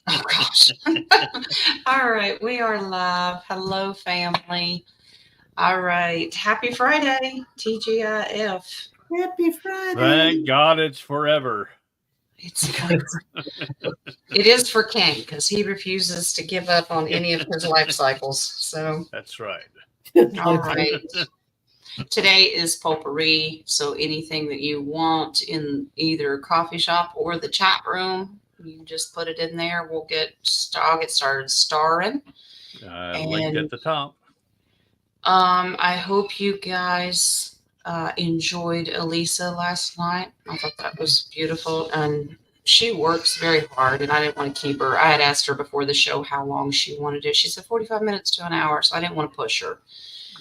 Oh, gosh. All right. We are live. Hello, family. All right. Happy Friday, TGIF. Happy Friday. Thank God it's forever. It's it is for King because he refuses to give up on any of his life cycles. So, That's right. all right. Today is Potpourri. So, anything that you want in either coffee shop or the chat room, you just put it in there. I'll get started starring. Linked And at the top. I hope you guys enjoyed Elisa last night. I thought that was beautiful. And she works very hard, and I didn't want to keep her. I had asked her before the show how long she wanted it. She said 45 minutes to an hour, so I didn't want to push her.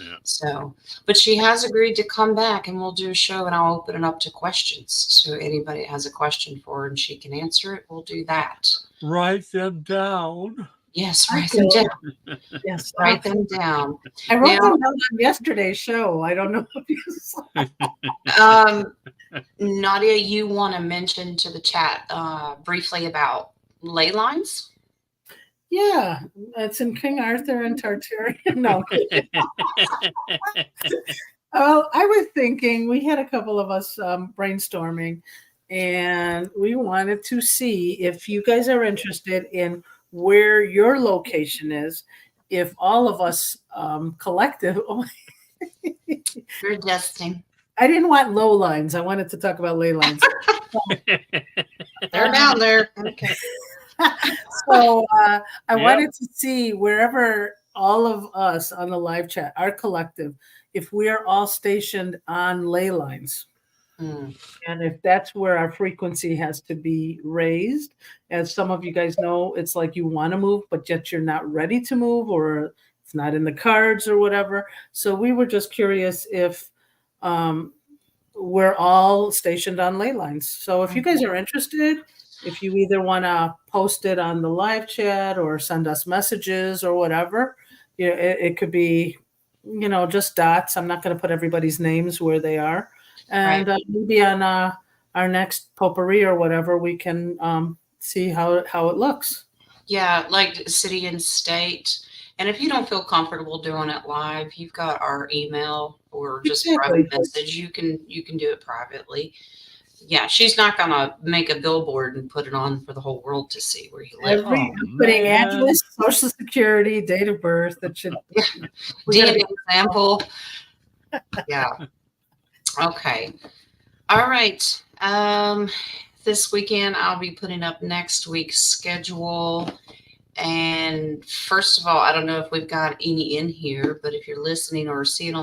Yeah. So, but she has agreed to come back, and we'll do a show, and I'll open it up to questions. So anybody has a question for her and she can answer it, we'll do that. Write them down. Yes, write them down. Yes, Write them down. I wrote them down on yesterday's show. I don't know if you saw. Nadia, you want to mention to the chat briefly about ley lines? Yeah, it's in King Arthur and Tartarian. No. Well, I was thinking, we had a couple of us brainstorming, and we wanted to see if you guys are interested in where your location is, if all of us collective. You're adjusting. I didn't want low lines. I wanted to talk about ley lines. They're down there. Okay. So I wanted to see wherever all of us on the live chat, our collective, if we're all stationed on ley lines. And if that's where our frequency has to be raised. As some of you guys know, it's like you want to move, but yet you're not ready to move, or it's not in the cards or whatever. So we were just curious if we're all stationed on ley lines. So if you guys are interested, if you either want to post it on the live chat or send us messages or whatever, it could be, just dots. I'm not going to put everybody's names where they are. And maybe on our next potpourri or whatever, we can see how it looks. Yeah, like city and state. And if you don't feel comfortable doing it live, you've got our email or just private message. You can do it privately. Yeah, she's not gonna make a billboard and put it on for the whole world to see where you live. Putting address, social security, date of birth. That should DNA example. Yeah. Okay. All right. This weekend I'll be putting up next week's schedule. And first of all, I don't know if we've got any in here, but if you're listening or seeing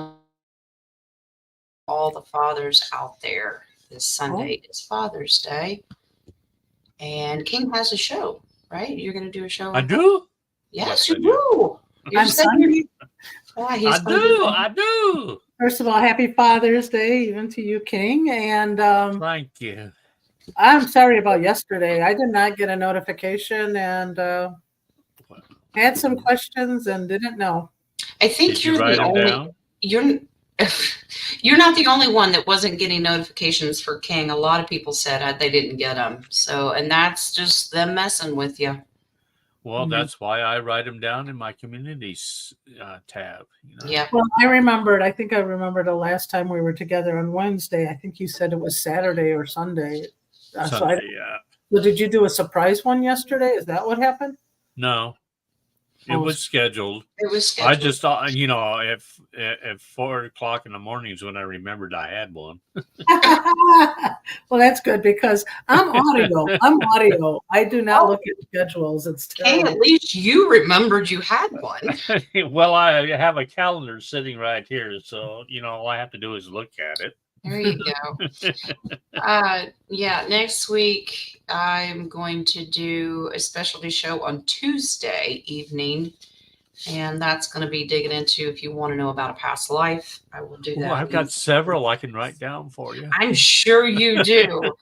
all the fathers out there, this Sunday is Father's Day. And King has a show, right? You're going to do a show? I do? Yes, you do. On Sunday? I do. First of all, happy Father's Day, even to you, King. And thank you. I'm sorry about yesterday. I did not get a notification and had some questions and didn't know. I think you're the only. You're not the only one that wasn't getting notifications for King. A lot of people said they didn't get them. So, and that's just them messing with you. Well, that's why I write them down in my communities tab. Yeah. Well, I think I remembered the last time we were together on Wednesday. I think you said it was Saturday or Sunday. Sunday, yeah. So did you do a surprise one yesterday? Is that what happened? No. It was scheduled. It was scheduled. I just thought, at 4 o'clock in the morning is when I remembered I had one. Well, that's good because I'm audio. I do not look at schedules. It's terrible. Hey, at least you remembered you had one. Well, I have a calendar sitting right here, so all I have to do is look at it. There you go. Yeah, next week I'm going to do a specialty show on Tuesday evening, and that's going to be digging into if you want to know about a past life. I will do Well, that. I've got several I can write down for you. I'm sure you do.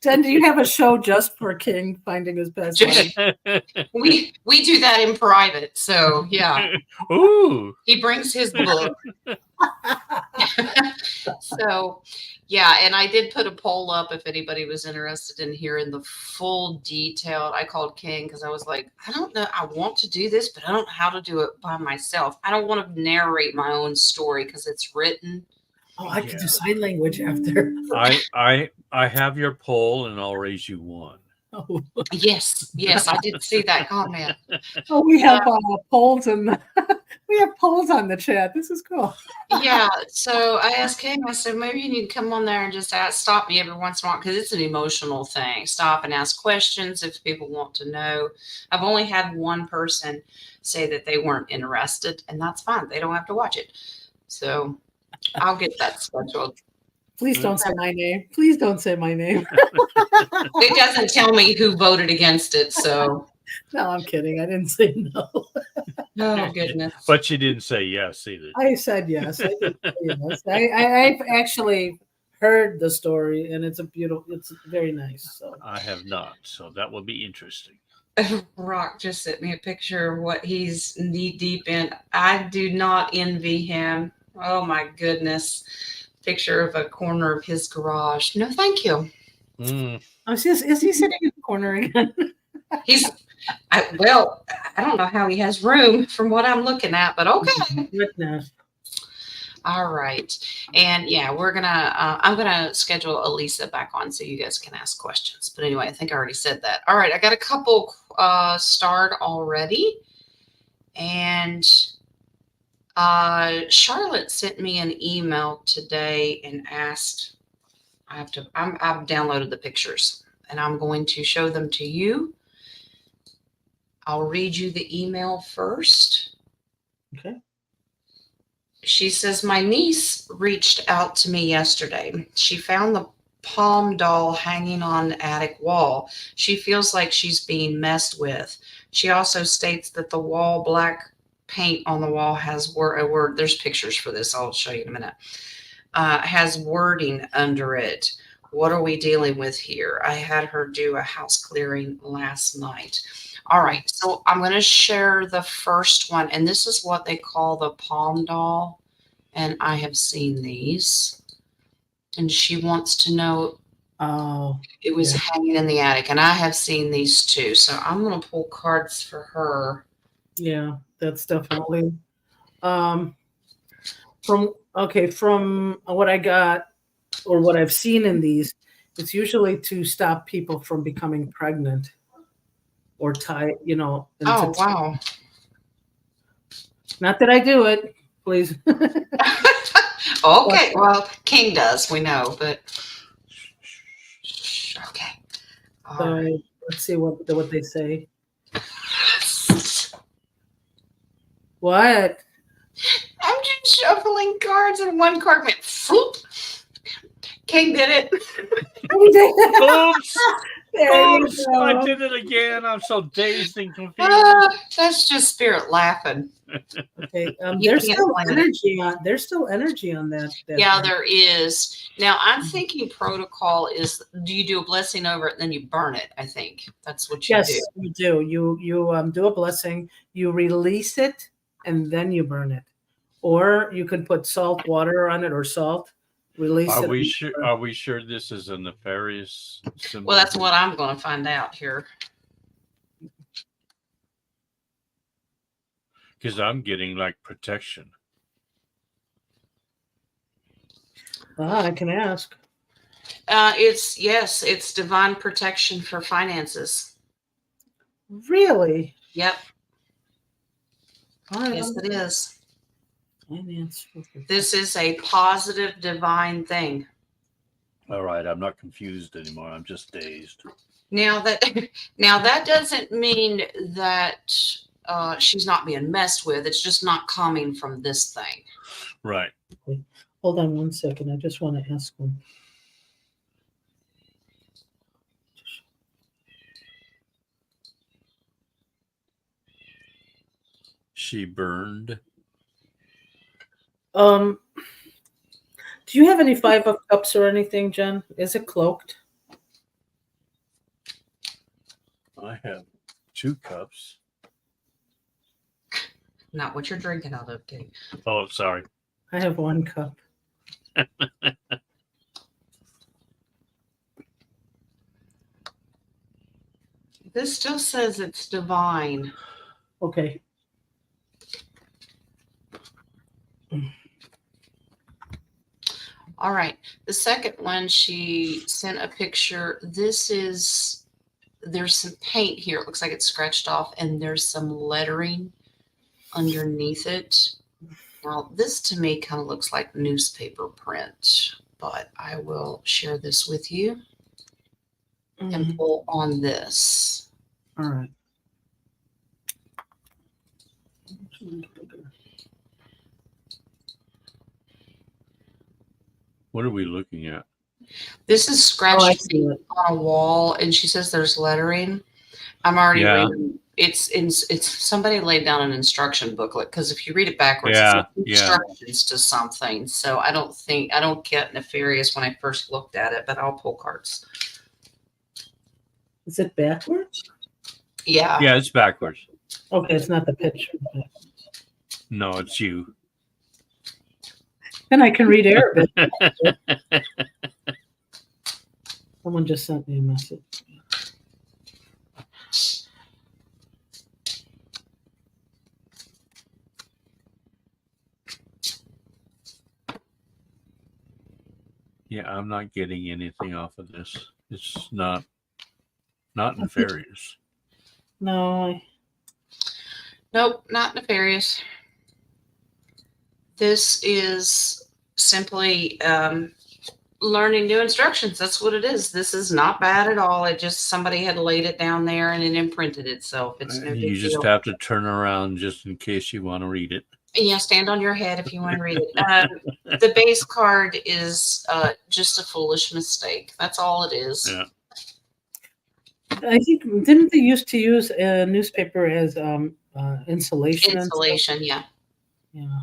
Jen, do you have a show just for King finding his best life? We do that in private. So yeah, Ooh. he brings his book. So yeah, and I did put a poll up if anybody was interested in hearing the full detailed. I called King because I was like, I don't know, I want to do this, but I don't know how to do it by myself. I don't want to narrate my own story because it's written. Oh, I can do sign language after. I have your poll, and I'll raise you one. Oh, Yes, I did see that comment. oh we have polls and we have polls on the chat. This is cool. Yeah, so I asked King, I said, maybe you need to come on there and just stop me every once in a while because it's an emotional thing. Stop and ask questions if people want to know. I've only had one person say that they weren't interested, and that's fine. They don't have to watch it. So I'll get that scheduled. Please don't say my name. Please don't say my name. It doesn't tell me who voted against it, so. No, I'm kidding. I didn't say no. Oh, goodness. But you didn't say yes either. I said yes. I did say yes. I've actually heard the story, and it's very nice. So I have not, so that will be interesting. Rock just sent me a picture of what he's knee deep in. I do not envy him. Oh, my goodness. Picture of a corner of his garage. No, thank you. Mm. is he sitting in the corner again? I don't know how he has room from what I'm looking at, but okay. Goodness. All right. And yeah, I'm gonna schedule Elisa back on so you guys can ask questions. But anyway, I think I already said that. All right, I got a couple starred already. And Charlotte sent me an email today and asked, I've downloaded the pictures and I'm going to show them to you. I'll read you the email first. Okay. She says, my niece reached out to me yesterday. She found the palm doll hanging on the attic wall. She feels like she's being messed with. She also states that the black paint on the wall has a word. There's pictures for this. I'll show you in a minute. Has wording under it. What are we dealing with here? I had her do a house clearing last night. All right, so I'm going to share the first one, and this is what they call the palm doll, and I have seen these, and she wants to know. Oh, it was hanging in the attic, and I have seen these too, so I'm going to pull cards for her. Yeah, that's definitely from what I got or what I've seen in these, it's usually to stop people from becoming pregnant or tie, Oh, wow. Not that I do it, please. Okay, well, King does, we know, but okay. All right. Let's see what they say. What? I'm just shuffling cards, and one card went floop. King did it. Oops! There Oops! I did it again. I'm so dazed and confused. That's just spirit laughing. Okay. There's still energy on. There's still energy on that. Yeah, there is. Now I'm thinking protocol is: do you do a blessing over it, and then you burn it? I think that's what you do. Yes, you do. You do a blessing. You release it, and then you burn it. Or you could put salt water on it or salt. Release it. Are we sure this is a nefarious symbol? Well, that's what I'm going to find out here. Because I'm getting like protection. I can ask. It's divine protection for finances. Really? Yep. Right. Yes, it is. Finance. This is a positive divine thing. All right, I'm not confused anymore. I'm just dazed. Now that doesn't mean that she's not being messed with. It's just not coming from this thing. Right. Okay. Hold on one second. I just want to ask one. She burned. Do you have any 5 of Cups or anything, Jen? Is it cloaked? I have 2 cups. Not what you're drinking out of, Kate. Oh, sorry. I have 1 cup. This still says it's divine. Okay. All right. The second one, she sent a picture. There's some paint here. It looks like it's scratched off, and there's some lettering underneath it. Now, this to me kind of looks like newspaper print, but I will share this with you and pull on this. All right. What are we looking at? This is Oh, I scratched see it. on a wall, and she says there's lettering. I'm already Yeah. reading. It's somebody laid down an instruction booklet, because if you read it backwards, Yeah, it's instructions to something. So I don't get nefarious when I first looked at it, but I'll pull cards. Is it backwards? Yeah. Yeah, it's backwards. Okay, it's not the picture. No, it's you. Then I can read Arabic. Someone just sent me a message. Yeah, I'm not getting anything off of this. It's not nefarious. No, Nope, not nefarious. This is simply learning new instructions. That's what it is. This is not bad at all. It just somebody had laid it down there and it imprinted itself. It's no big You just deal. have to turn around just in case you want to read it. Yeah, stand on your head if you want to read it. The base card is just a foolish mistake. That's all it is. Yeah. I think didn't they used to use a newspaper as insulation? and stuff? Insulation, yeah. Yeah.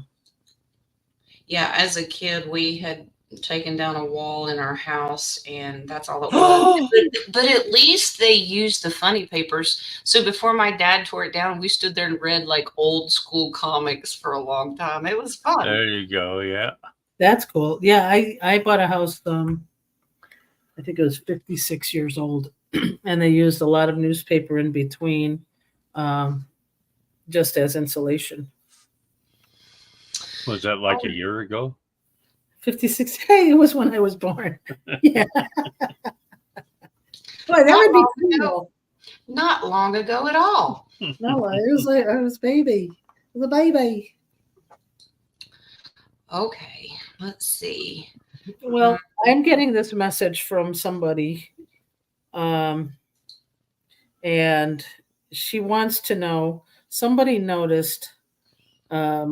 Yeah, as a kid, we had taken down a wall in our house, and that's all it was. But at least they used the funny papers. So before my dad tore it down, we stood there and read like old school comics for a long time. It was fun. There you go. Yeah. That's cool. Yeah, I bought a house. I think it was 56 years old, and they used a lot of newspaper in between, just as insulation. Was that like a year ago? 56. Hey, it was when I was born. Yeah. Boy, that would be cool. Not long ago at all. No, it was like I was baby. It was a baby. Okay, let's see. Well, I'm getting this message from somebody, and she wants to know. Somebody noticed a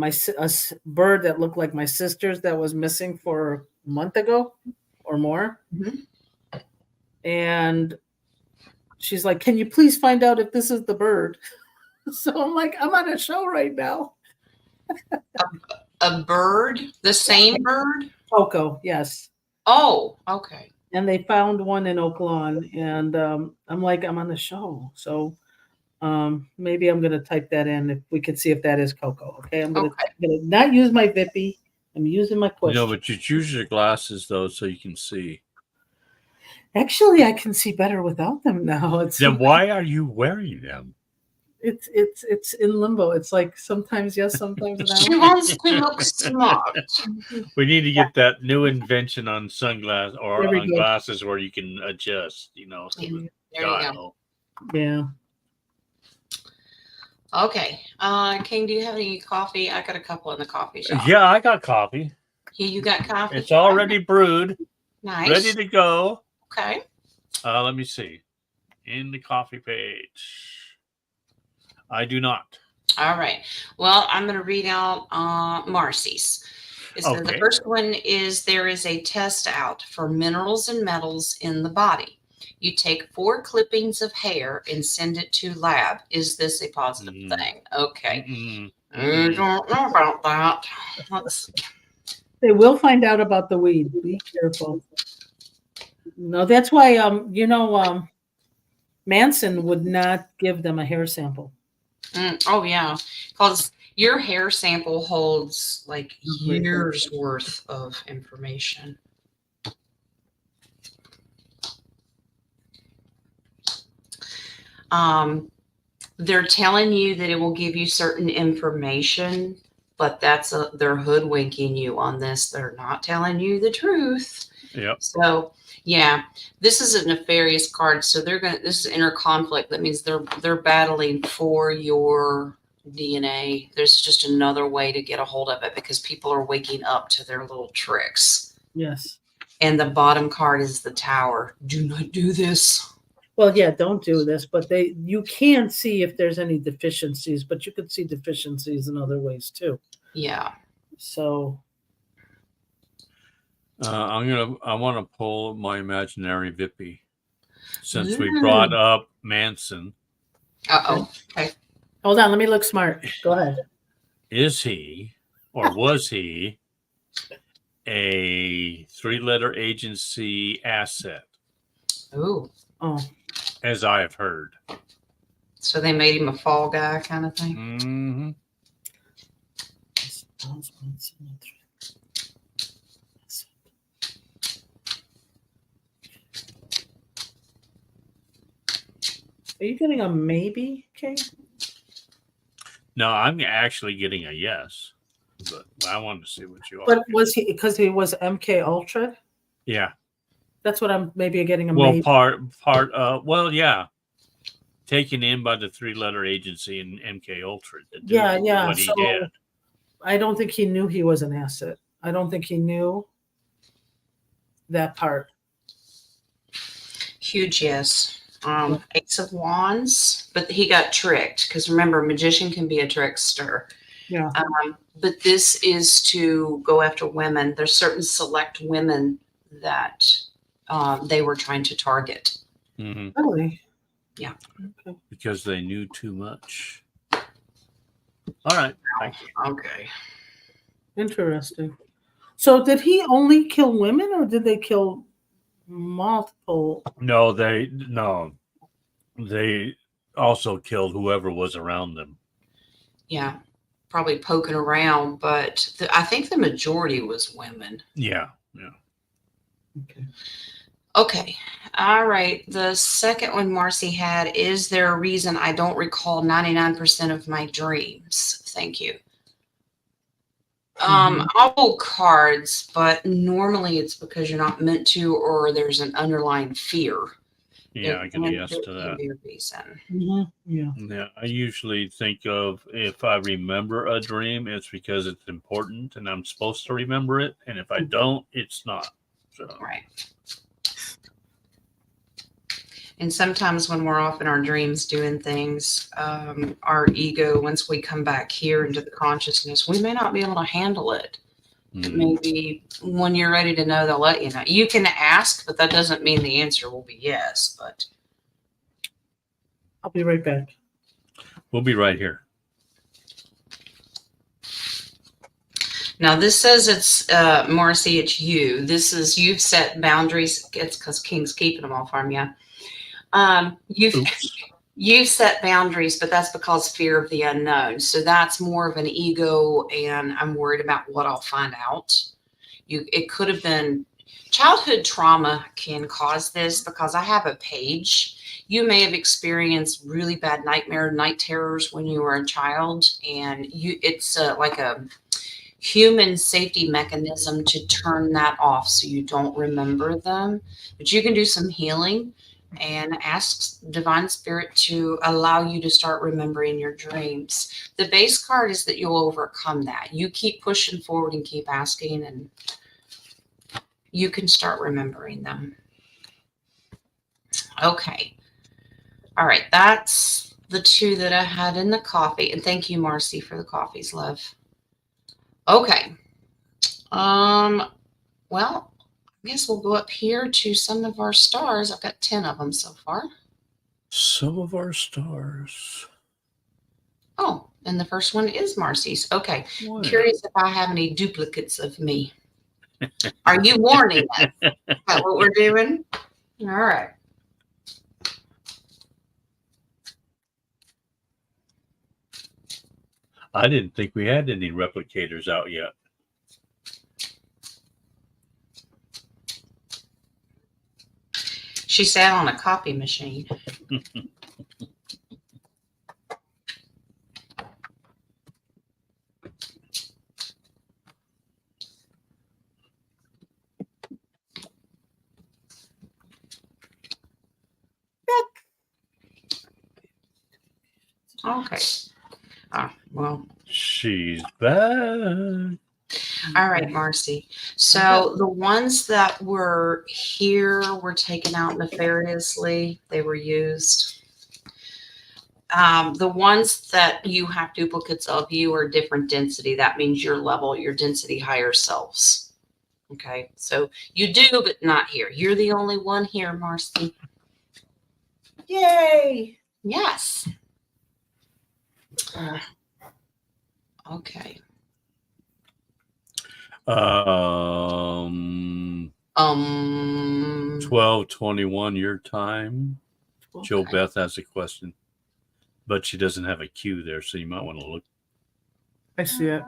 bird that looked like my sister's that was missing for a month ago or more. Mm-hmm. And she's like, "Can you please find out if this is the bird?" So I'm like, "I'm on a show right now." A bird? The same bird? Coco, yes. Oh, okay. And they found one in Oak Lawn, and I'm like, I'm on the show, so maybe I'm gonna type that in if we can see if that is Coco. Okay, I'm gonna not use my Vippy. I'm using my push. No, but you choose your glasses though, so you can see. Actually, I can see better without them now. Then why are you wearing them? It's in limbo. It's like sometimes yes, sometimes no. She wants to look smart. We need to get that new invention on sunglasses or on go. glasses where you can adjust, There you go. Yeah. Okay. King, do you have any coffee? I got a couple in the coffee shop. Yeah, I got coffee. Yeah, you got coffee? It's already brewed. Nice. Ready to go. Okay. Let me see. In the coffee page. I do not. All right. Well, I'm going to read out Marcy's. So the first one is there is a test out for minerals and metals in the body. You take 4 clippings of hair and send it to lab. Is this a positive thing? Okay. I don't know about that. Let's see. They will find out about the weed. Be careful. No, that's why Manson would not give them a hair sample. Oh yeah, because your hair sample holds like years worth of information. They're telling you that it will give you certain information, but they're hoodwinking you on this. They're not telling you the truth. Yep. So yeah, this is a nefarious card. So this is inner conflict. That means they're battling for your DNA. There's just another way to get a hold of it because people are waking up to their little tricks. Yes. And the bottom card is the Tower. Do not do this. Well, yeah, don't do this, but you can see if there's any deficiencies, but you could see deficiencies in other ways too. Yeah. So I want to pull my imaginary Vippy since we brought up Manson. Uh-oh. Okay. Hold on, let me look smart. Go ahead. Is he or was he a 3-letter agency asset? Ooh. Oh. As I have heard. So they made him a fall guy kind of thing? Mm-hmm. Are you getting a maybe, Kay? No, I'm actually getting a yes, but I wanted to see what you are. But was he, because he was MK Ultra? Yeah. That's what I'm maybe getting a well, maybe. Well, yeah. Taken in by the 3-letter agency in MK Ultra. Yeah. What he did. I don't think he knew he was an asset. I don't think he knew that part. Huge yes. Ace of Wands, but he got tricked because remember, magician can be a trickster. Yeah. But this is to go after women. There's certain select women that they were trying to target. Mm-hmm. Really? Yeah. Okay. Because they knew too much. All right. Thank you. Okay. Interesting. So did he only kill women or did they kill multiple? No, they also killed whoever was around them. Yeah. Probably poking around, but I think the majority was women. Yeah. Okay. Okay. All right. The second one Marcy had, is there a reason I don't recall 99% of my dreams? Thank you. I'll pull cards, but normally it's because you're not meant to, or there's an underlying fear. Yeah, I can yes to that. Be a reason. Yeah, I usually think of if I remember a dream, it's because it's important and I'm supposed to remember it. And if I don't, it's not. So. Right. And sometimes when we're off in our dreams doing things, our ego, once we come back here into the consciousness, we may not be able to handle it. Mm-hmm. Maybe when you're ready to know, they'll let you know. You can ask, but that doesn't mean the answer will be yes. But I'll be right back. We'll be right here. Now this says it's Marcy, it's you. This is you've set boundaries. It's because King's keeping them all from you. You've set boundaries, but that's because fear of the unknown. So that's more of an ego, and I'm worried about what I'll find out. It could have been childhood trauma can cause this because I have a page. You may have experienced really bad night terrors when you were a child, and it's like a human safety mechanism to turn that off so you don't remember them. But you can do some healing and ask Divine Spirit to allow you to start remembering your dreams. The base card is that you'll overcome that. You keep pushing forward and keep asking, and you can start remembering them. Okay. All right. That's the two that I had in the coffee. And thank you, Marcy, for the coffees, love. Okay. Well, I guess we'll go up here to some of our stars. I've got 10 of them so far. Some of our stars. Oh, and the first one is Marcy's. Okay. What? Curious if I have any duplicates of me. Are you warning us? Is that what we're doing? All right. I didn't think we had any replicators out yet. She sat on a copy machine. Okay. Well. She's back. All right, Marcy. So the ones that were here were taken out nefariously. They were used. The ones that you have duplicates of you are different density. That means your level, your density higher selves. Okay. So you do, but not here. You're the only one here, Marcy. Yay! Yes. Okay. 12:21 your time. Okay. Joe Beth has a question, but she doesn't have a Q there, so you might want to look. I see it.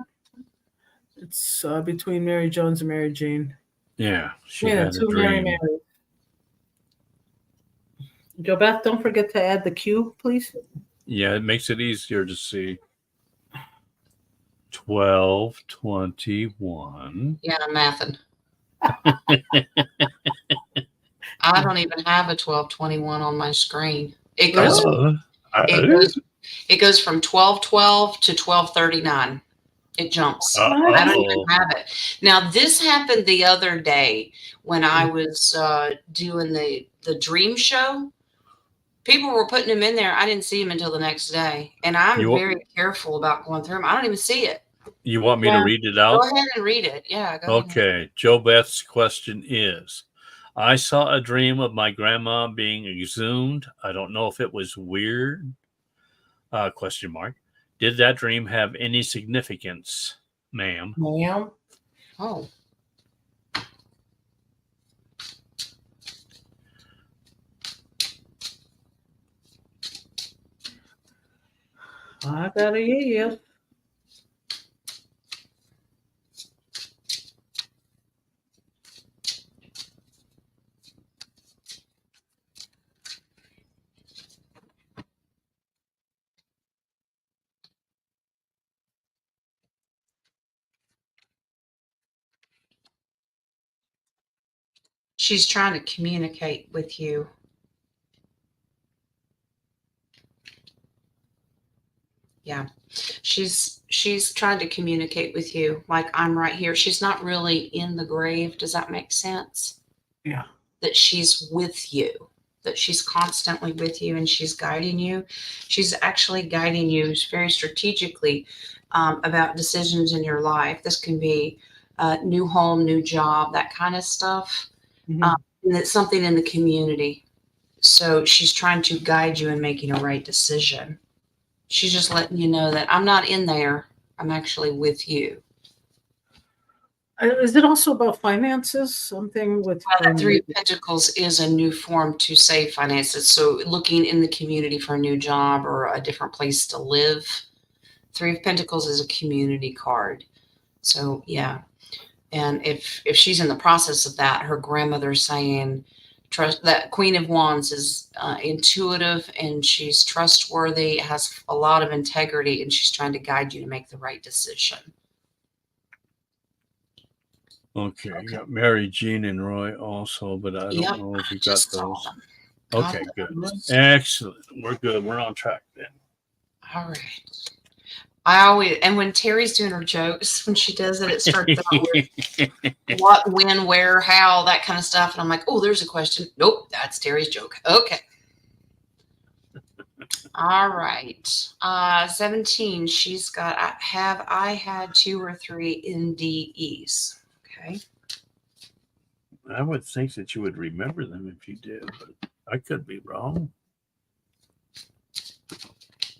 It's between Mary Jones and Mary Jane. Yeah, she Yeah, had a two Mary dream. Mary. Joe Beth, don't forget to add the Q, please. Yeah, it makes it easier to see. 12:21. Yeah, I'm mathing. I don't even have a 12:21 on my screen. It goes it goes from 12:12 to 12:39. It jumps. I don't even have it. Now this happened the other day when I was doing the dream show. People were putting them in there. I didn't see them until the next day, and I'm very careful about going through them. I don't even see it. You want me to read it out? Go ahead and read it. Yeah. Go okay. ahead. Joe Beth's question is, I saw a dream of my grandma being exhumed. I don't know if it was weird. Question mark. Did that dream have any significance, ma'am? Ma'am. Oh. I gotta hear you. She's trying to communicate with you. Yeah. She's trying to communicate with you like I'm right here. She's not really in the grave. Does that make sense? Yeah. That she's with you, that she's constantly with you and she's guiding you. She's actually guiding you very strategically about decisions in your life. This can be new home, new job, that kind of stuff. And it's something in the community. So she's trying to guide you in making a right decision. She's just letting you know that I'm not in there. I'm actually with you. Is it also about finances? Something with Well, Three of Pentacles is a new form to say finances. So looking in the community for a new job or a different place to live. Three of Pentacles is a community card. So yeah. And if she's in the process of that, her grandmother's saying, trust that Queen of Wands is intuitive and she's trustworthy, has a lot of integrity, and she's trying to guide you to make the right decision. Okay. You got Mary, Jean, and Roy also, but I don't know if you got those. Okay, good. Excellent. We're good. We're on track then. All right. I always, and when Terry's doing her jokes, when she does it, it starts out with what, when, where, how, that kind of stuff. And I'm like, oh, there's a question. Nope, that's Terry's joke. Okay. All right. 17, she's got, have I had 2 or 3 NDEs? Okay. I would think that you would remember them if you did, but I could be wrong.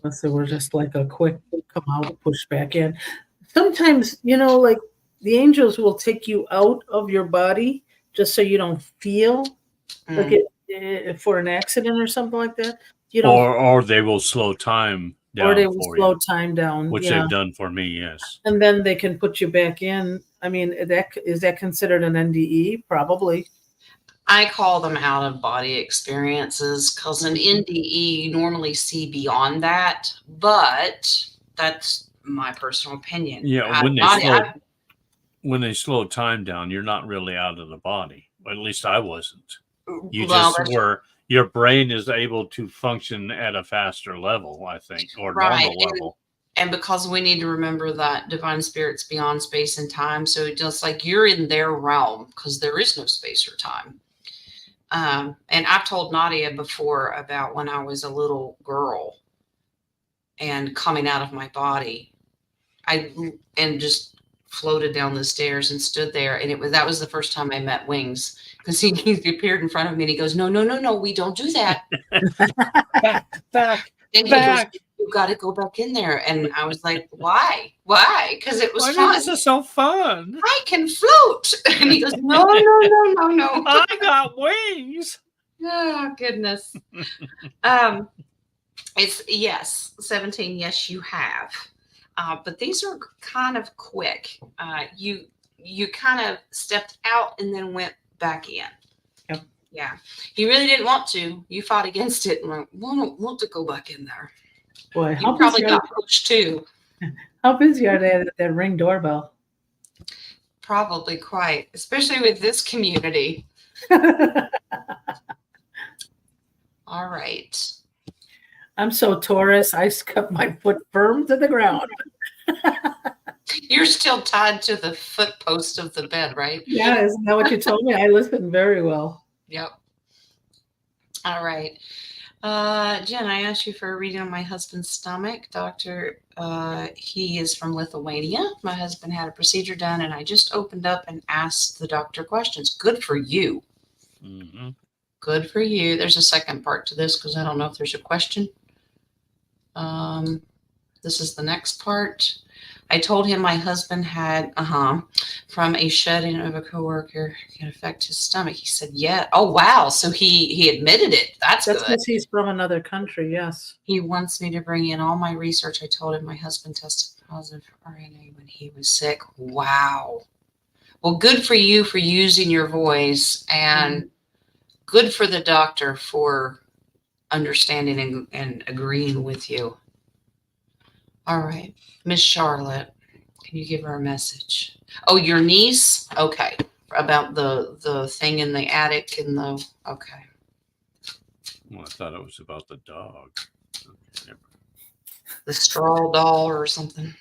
So we're just like a quick come out, push back in. Sometimes, like the angels will take you out of your body just so you don't feel like it for an accident or something like that. You don't, Or they will slow time or down they will for slow you, time down. which Yeah. they've done for me. Yes. And then they can put you back in. I mean, is that considered an NDE? Probably. I call them out of body experiences because an NDE you normally see beyond that, but that's my personal opinion. Yeah. I- When they slow time down, you're not really out of the body. Or at least I wasn't. You well, just were. Your brain is able to function at a faster level, I think, or right. normal level. And because we need to remember that divine spirit's beyond space and time, so just like you're in their realm because there is no space or time. And I've told Nadia before about when I was a little girl and coming out of my body, and just floated down the stairs and stood there, and that was the first time I met Wings because he appeared in front of me and he goes, no, we don't do that. Back. And he goes, you got to go back in there. And I was like, why? Because it was fun. This is so fun. I can float. And he goes, no. I got wings. Oh, goodness. It's yes, 17. Yes, you have. But these are kind of quick. You kind of stepped out and then went back in. Yep. Yeah. You really didn't want to. You fought against it and went, want to go back in there. Boy, You probably got pushed too. How busy are they at that Ring doorbell? Probably quite, especially with this community. All right. I'm so Taurus, I kept my foot firm to the ground. You're still tied to the foot post of the bed, right? Yeah, isn't that what you told me? I listened very well. Yep. All right. Jen, I asked you for a reading on my husband's stomach. Doctor, he is from Lithuania. My husband had a procedure done, and I just opened up and asked the doctor questions. Good for you. Mm-hmm. Good for you. There's a second part to this because I don't know if there's a question. This is the next part. I told him my husband had, from a shut-in of a coworker can affect his stomach. He said, yeah. Oh, wow. So he admitted it. That's good. Because he's from another country, yes. He wants me to bring in all my research. I told him my husband tested positive for RNA when he was sick. Wow. Well, good for you for using your voice, and good for the doctor for understanding and agreeing with you. All right. Miss Charlotte, can you give her a message? Oh, your niece? Okay. About the thing in the attic and okay. Well, I thought it was about the dog. Okay. The straw doll or something.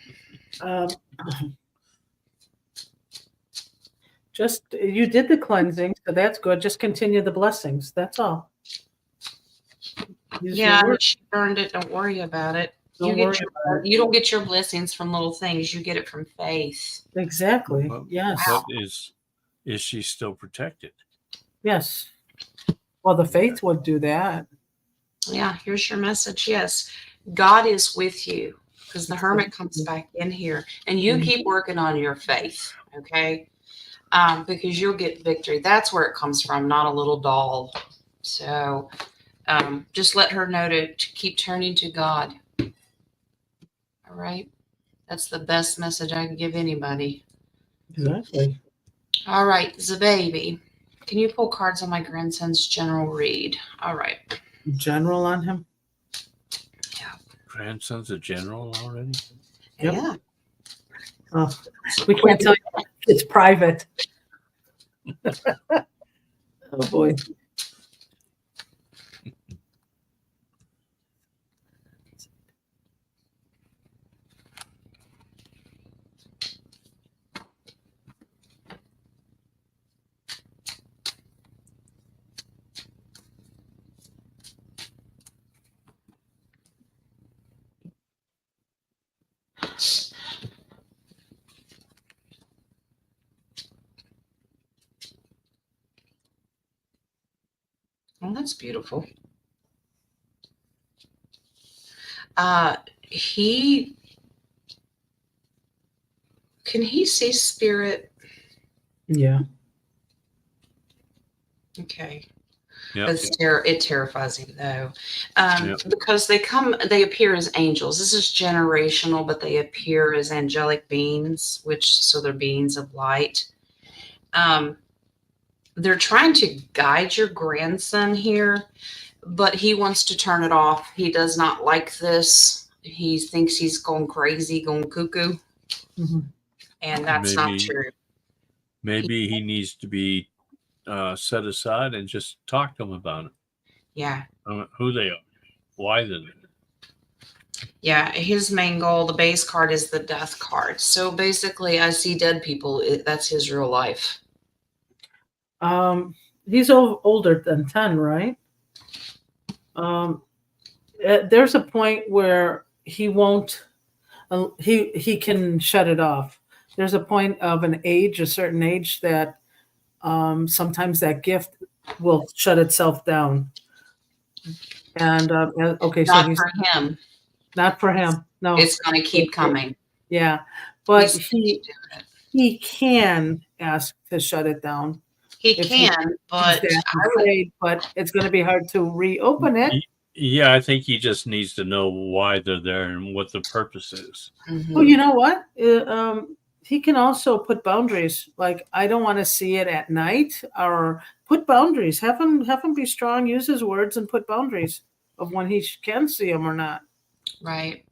Just you did the cleansing, so that's good. Just continue the blessings. That's all. Yeah, she burned it. Don't worry about it. You don't get your blessings from little things. You get it from faith. Exactly. Yes. But is she still protected? Yes. Well, the faith would do that. Yeah, here's your message. Yes, God is with you because the hermit comes back in here, and you keep working on your faith, okay? Because you'll get victory. That's where it comes from, not a little doll. So just let her know to keep turning to God. All right. That's the best message I can give anybody. Exactly. All right. Zababy, can you pull cards on my grandson's general read? All right. General on him? Yeah. Grandson's a general already? Yep. Yeah. Oh, we can't tell you. It's private. Oh, boy. Oh, that's beautiful. He Can he see spirit? Yeah. Okay. Yep. It terrifies me though, Yep. because they appear as angels. This is generational, but they appear as angelic beings, so they're beings of light. They're trying to guide your grandson here, but he wants to turn it off. He does not like this. He thinks he's going crazy, going cuckoo, Mm-hmm. and that's not true. Maybe he needs to be set aside and just talk to him about it. Yeah. Who they are, why they're there. Yeah, his main goal, the base card, is the death card. So basically, I see dead people. That's his real life. He's older than 10, right? There's a point where he won't. He can shut it off. There's a point of a certain age that sometimes that gift will shut itself down. And okay, not for him. Not for him. No, it's going to keep coming. Yeah, but he can ask to shut it down. He can, but but it's going to be hard to reopen it. Yeah, I think he just needs to know why they're there and what the purpose is. Mm-hmm. Well, you know what? He can also put boundaries. Like, I don't want to see it at night, or put boundaries. Have him be strong. Use his words and put boundaries of when he can see them or not. Right.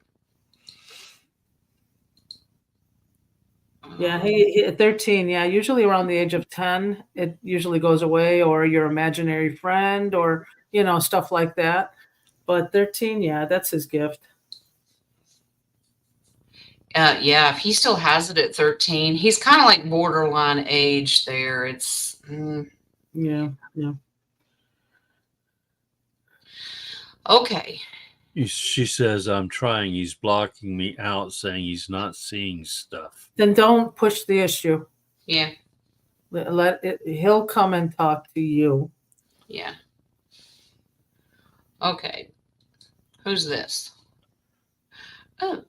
Yeah, he at 13. Yeah, usually around the age of 10, it usually goes away, or your imaginary friend, or stuff like that. But 13, yeah, that's his gift. Yeah, if he still has it at 13, he's kind of like borderline age there. It's yeah. Okay. She says, I'm trying. He's blocking me out, saying he's not seeing stuff. Then don't push the issue. Yeah. He'll come and talk to you. Yeah. Okay. Who's this? Oh,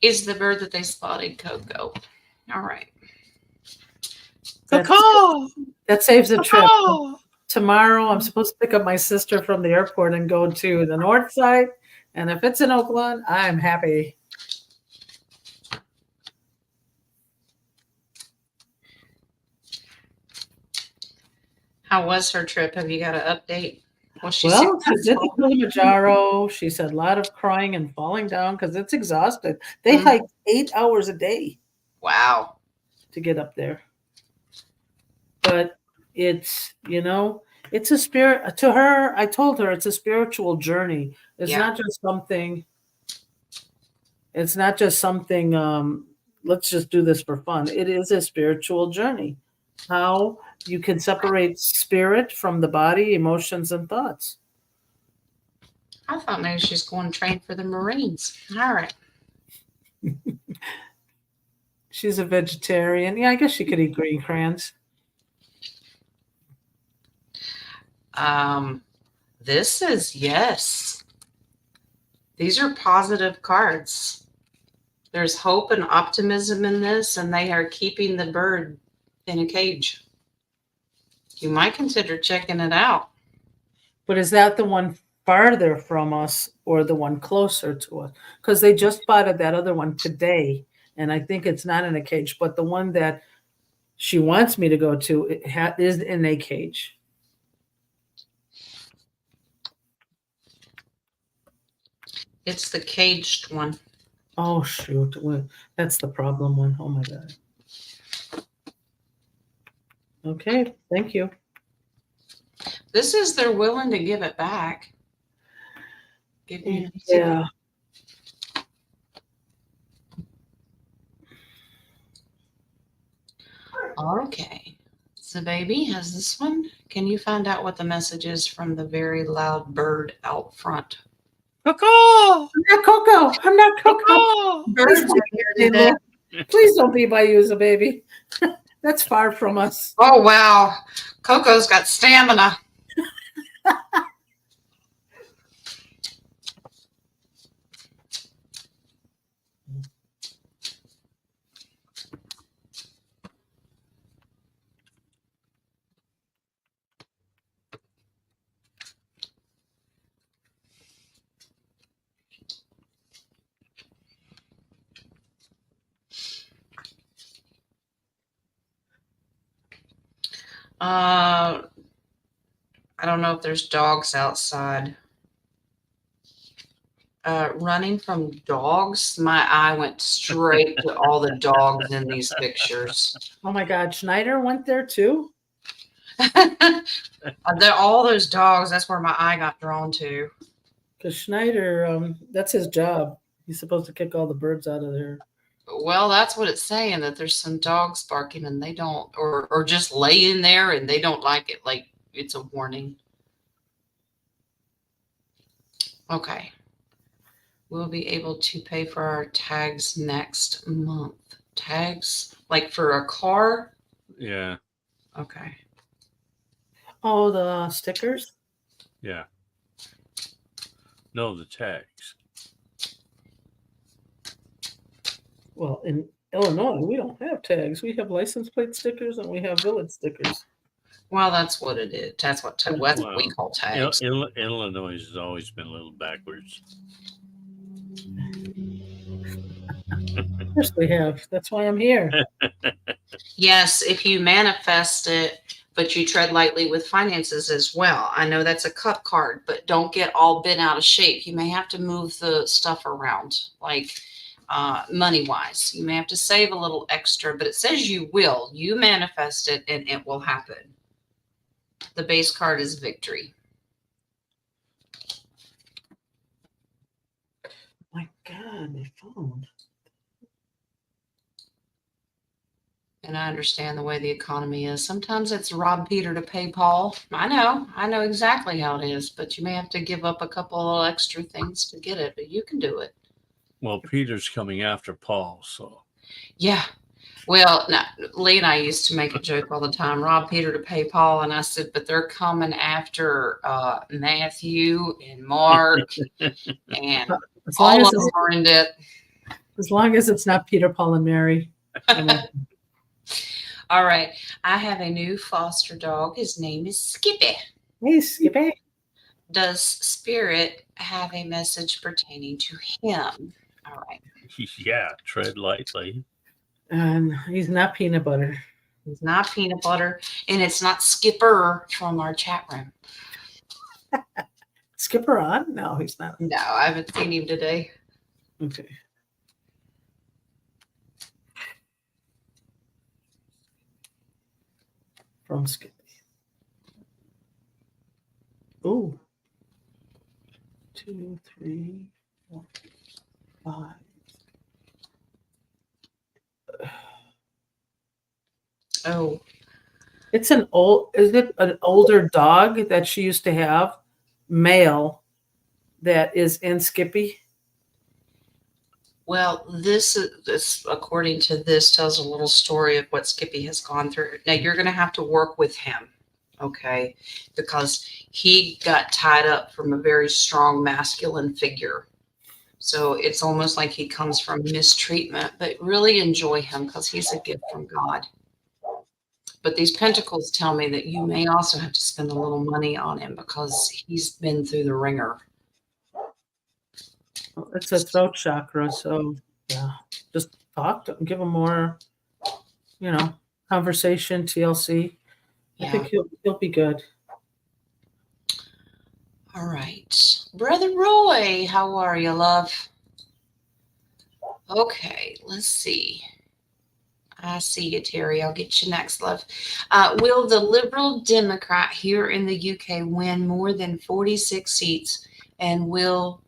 is the bird that they spotted Coco. All right. That saves the trip. Tomorrow, I'm supposed to pick up my sister from the airport and go to the north side. And if it's in Oakland, I'm happy. How was her trip? Have you got an update? She did the Kilimanjaro. She said a lot of crying and falling down because it's exhausted. They hike 8 hours a day. Wow. To get up there. But it's, it's a spirit to her. I told her it's a spiritual journey. It's not just something. It's not just something. Let's just do this for fun. It is a spiritual journey. How you can separate spirit from the body, emotions, and thoughts. I thought maybe she's going to train for the Marines. All right. She's a vegetarian. Yeah, I guess she could eat green crayons. This is yes. These are positive cards. There's hope and optimism in this, and they are keeping the bird in a cage. You might consider checking it out. But is that the one farther from us or the one closer to us? Because they just spotted that other one today, and I think it's not in a cage, but the one that she wants me to go to is in a cage. It's the caged one. Oh, shoot. That's the problem one. Oh, my God. Okay. Thank you. This is they're willing to give it back. Yeah. Okay. So, baby, has this one? Can you find out what the message is from the very loud bird out front? Coco! I'm not Coco. I'm not Coco. Birds are here today. Please don't be by you, baby. That's far from us. Oh, wow. Coco's got stamina. I don't know if there's dogs outside. Running from dogs, my eye went straight to all the dogs in these pictures. Oh my God, Schneider went there too? All those dogs, that's where my eye got drawn to. Because Schneider, that's his job. He's supposed to kick all the birds out of there. Well, that's what it's saying, that there's some dogs barking and they don't, or just lay in there and they don't like it. Like it's a warning. Okay. We'll be able to pay for our tags next month. Tags? Like for a car? Yeah. Okay. Oh, the stickers? Yeah. No, the tags. Well, in Illinois, we don't have tags. We have license plate stickers and we have village stickers. Well, that's what it is. That's what we call tags. Illinois has always been a little backwards. Of course we have. That's why I'm here. Yes, if you manifest it, but you tread lightly with finances as well. I know that's a cup card, but don't get all bent out of shape. You may have to move the stuff around, like money-wise. You may have to save a little extra, but it says you will. You manifest it, and it will happen. The base card is victory. My God, my phone. And I understand the way the economy is. Sometimes it's rob Peter to pay Paul. I know exactly how it is, but you may have to give up a couple of extra things to get it, but you can do it. Well, Peter's coming after Paul, so. Yeah. Well, no, Lee and I used to make a joke all the time, rob Peter to pay Paul. And I said, but they're coming after Matthew and Mark and all of them are in debt. As long as it's not Peter, Paul, and Mary. All right. I have a new foster dog. His name is Skippy. Hey, Skippy. Does Spirit have a message pertaining to him? All right. Yeah, tread lightly. And he's not peanut butter. He's not peanut butter, and it's not Skipper from our chat room. Skipper on? No, he's not. No, I haven't seen him today. Okay. From Skippy. Ooh. 2, 3, 4, 5. Oh, It's is it an older dog that she used to have, male, that is in Skippy? well, this according to this tells a little story of what Skippy has gone through. Now you're going to have to work with him, okay? Because he got tied up from a very strong masculine figure. So it's almost like he comes from mistreatment, but really enjoy him because he's a gift from God. But these pentacles tell me that you may also have to spend a little money on him because he's been through the ringer. It's a throat chakra, so yeah, just talk to him, give him more, conversation, TLC. Yeah. I think he'll be good. All right. Brother Roy, how are you, love? Okay, let's see. I see you, Terry. I'll get you next, love. Will the Liberal Democrat here in the UK win more than 46 seats? And will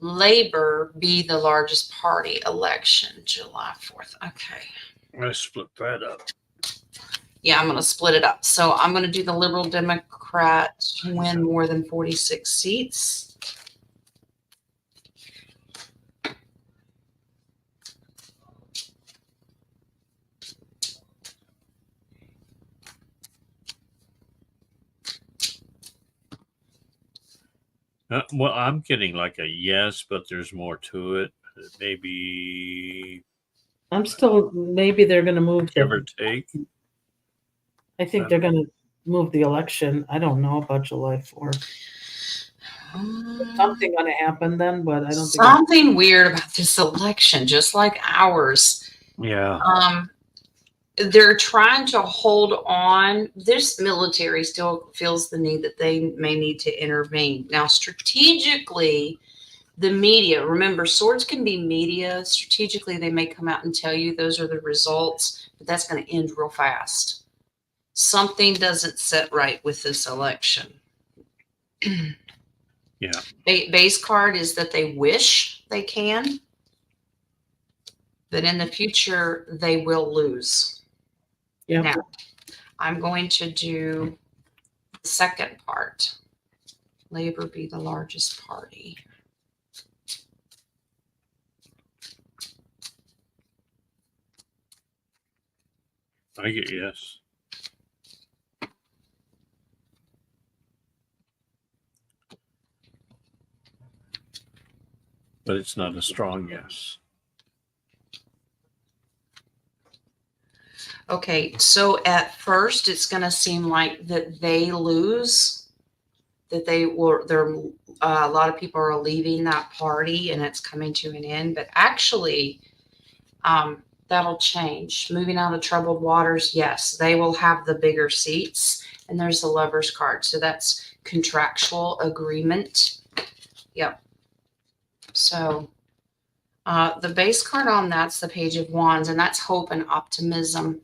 Labour be the largest party election July 4th? Okay. Let's split that up. Yeah, I'm going to split it up. So I'm going to do the Liberal Democrat win more than 46 seats. Well, I'm getting like a yes, but there's more to it. Maybe. Maybe they're going to move. Give or take. I think they're going to move the election. I don't know about July 4th. Something going to happen then, but I don't think something weird about this election, just like ours. Yeah. they're trying to hold on. This military still feels the need that they may need to intervene. Now, strategically, the media, remember, swords can be media. Strategically, they may come out and tell you those are the results, but that's going to end real fast. Something doesn't set right with this election. Yeah. Base card is that they wish they can, but in the future, they will lose. Yeah. Now, I'm going to do the second part. Labor be the largest party. I get yes. But it's not a strong yes. Okay, so at first it's going to seem like that they lose, that a lot of people are leaving that party and it's coming to an end. But actually, that'll change. Moving out of troubled waters, yes, they will have the bigger seats. And there's the lover's card. So that's contractual agreement. Yep. So the base card on that's the Page of Wands, and that's hope and optimism.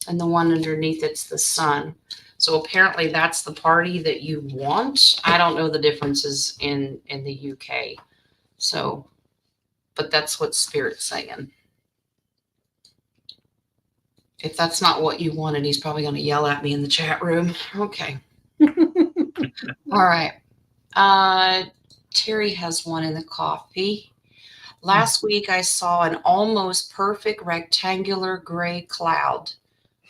And the one underneath it's the sun. So apparently that's the party that you want. I don't know the differences in the UK. So, but that's what Spirit's saying. If that's not what you wanted, he's probably going to yell at me in the chat room. Okay. All right. Terry has one in the coffee. Last week, I saw an almost perfect rectangular gray cloud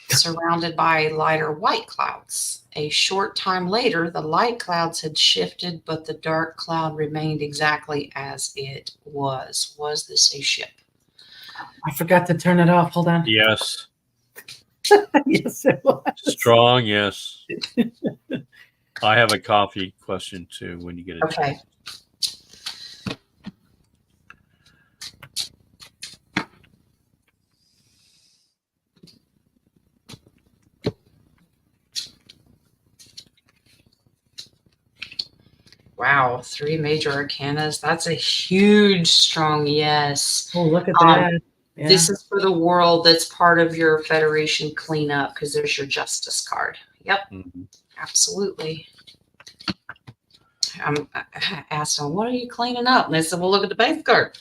surrounded by lighter white clouds. A short time later, the light clouds had shifted, but the dark cloud remained exactly as it was. Was this a ship? I forgot to turn it off. Hold on. Yes. Yes, it was. Strong yes. I have a coffee question too when you get it. Okay. Wow, 3 major arcanas. That's a huge, strong yes. Oh, look at that. Yeah. This is for the world that's part of your Federation cleanup because there's your Justice card. Yep, absolutely. I asked them, what are you cleaning up? And they said, well, look at the base card.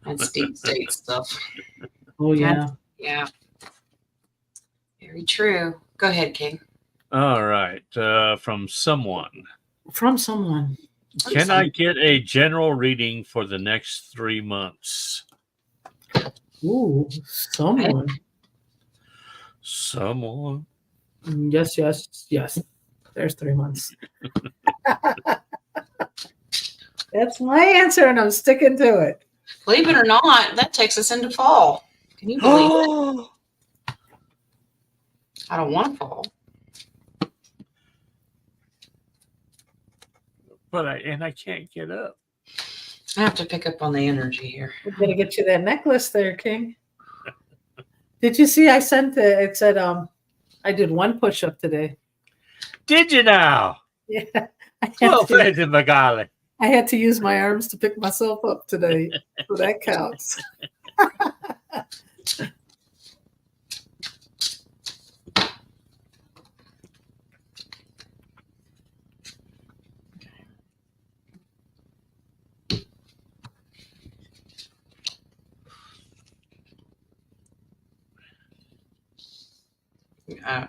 That's deep state stuff. Oh, yeah. Yeah. Very true. Go ahead, King. All right. From someone. From someone. Can I get a general reading for the next 3 months? Ooh, someone. Someone. Yes, yes, yes. There's 3 months. That's my answer, and I'm sticking to it. Believe it or not, that takes us into fall. Can you believe it? I don't want to fall. But I can't get up. I have to pick up on the energy here. We're gonna get you that necklace there, King. Did you see I sent it said I did 1 push-up today. Did you now? Yeah. Well, Fred and Magali. I had to use my arms to pick myself up today. So that counts.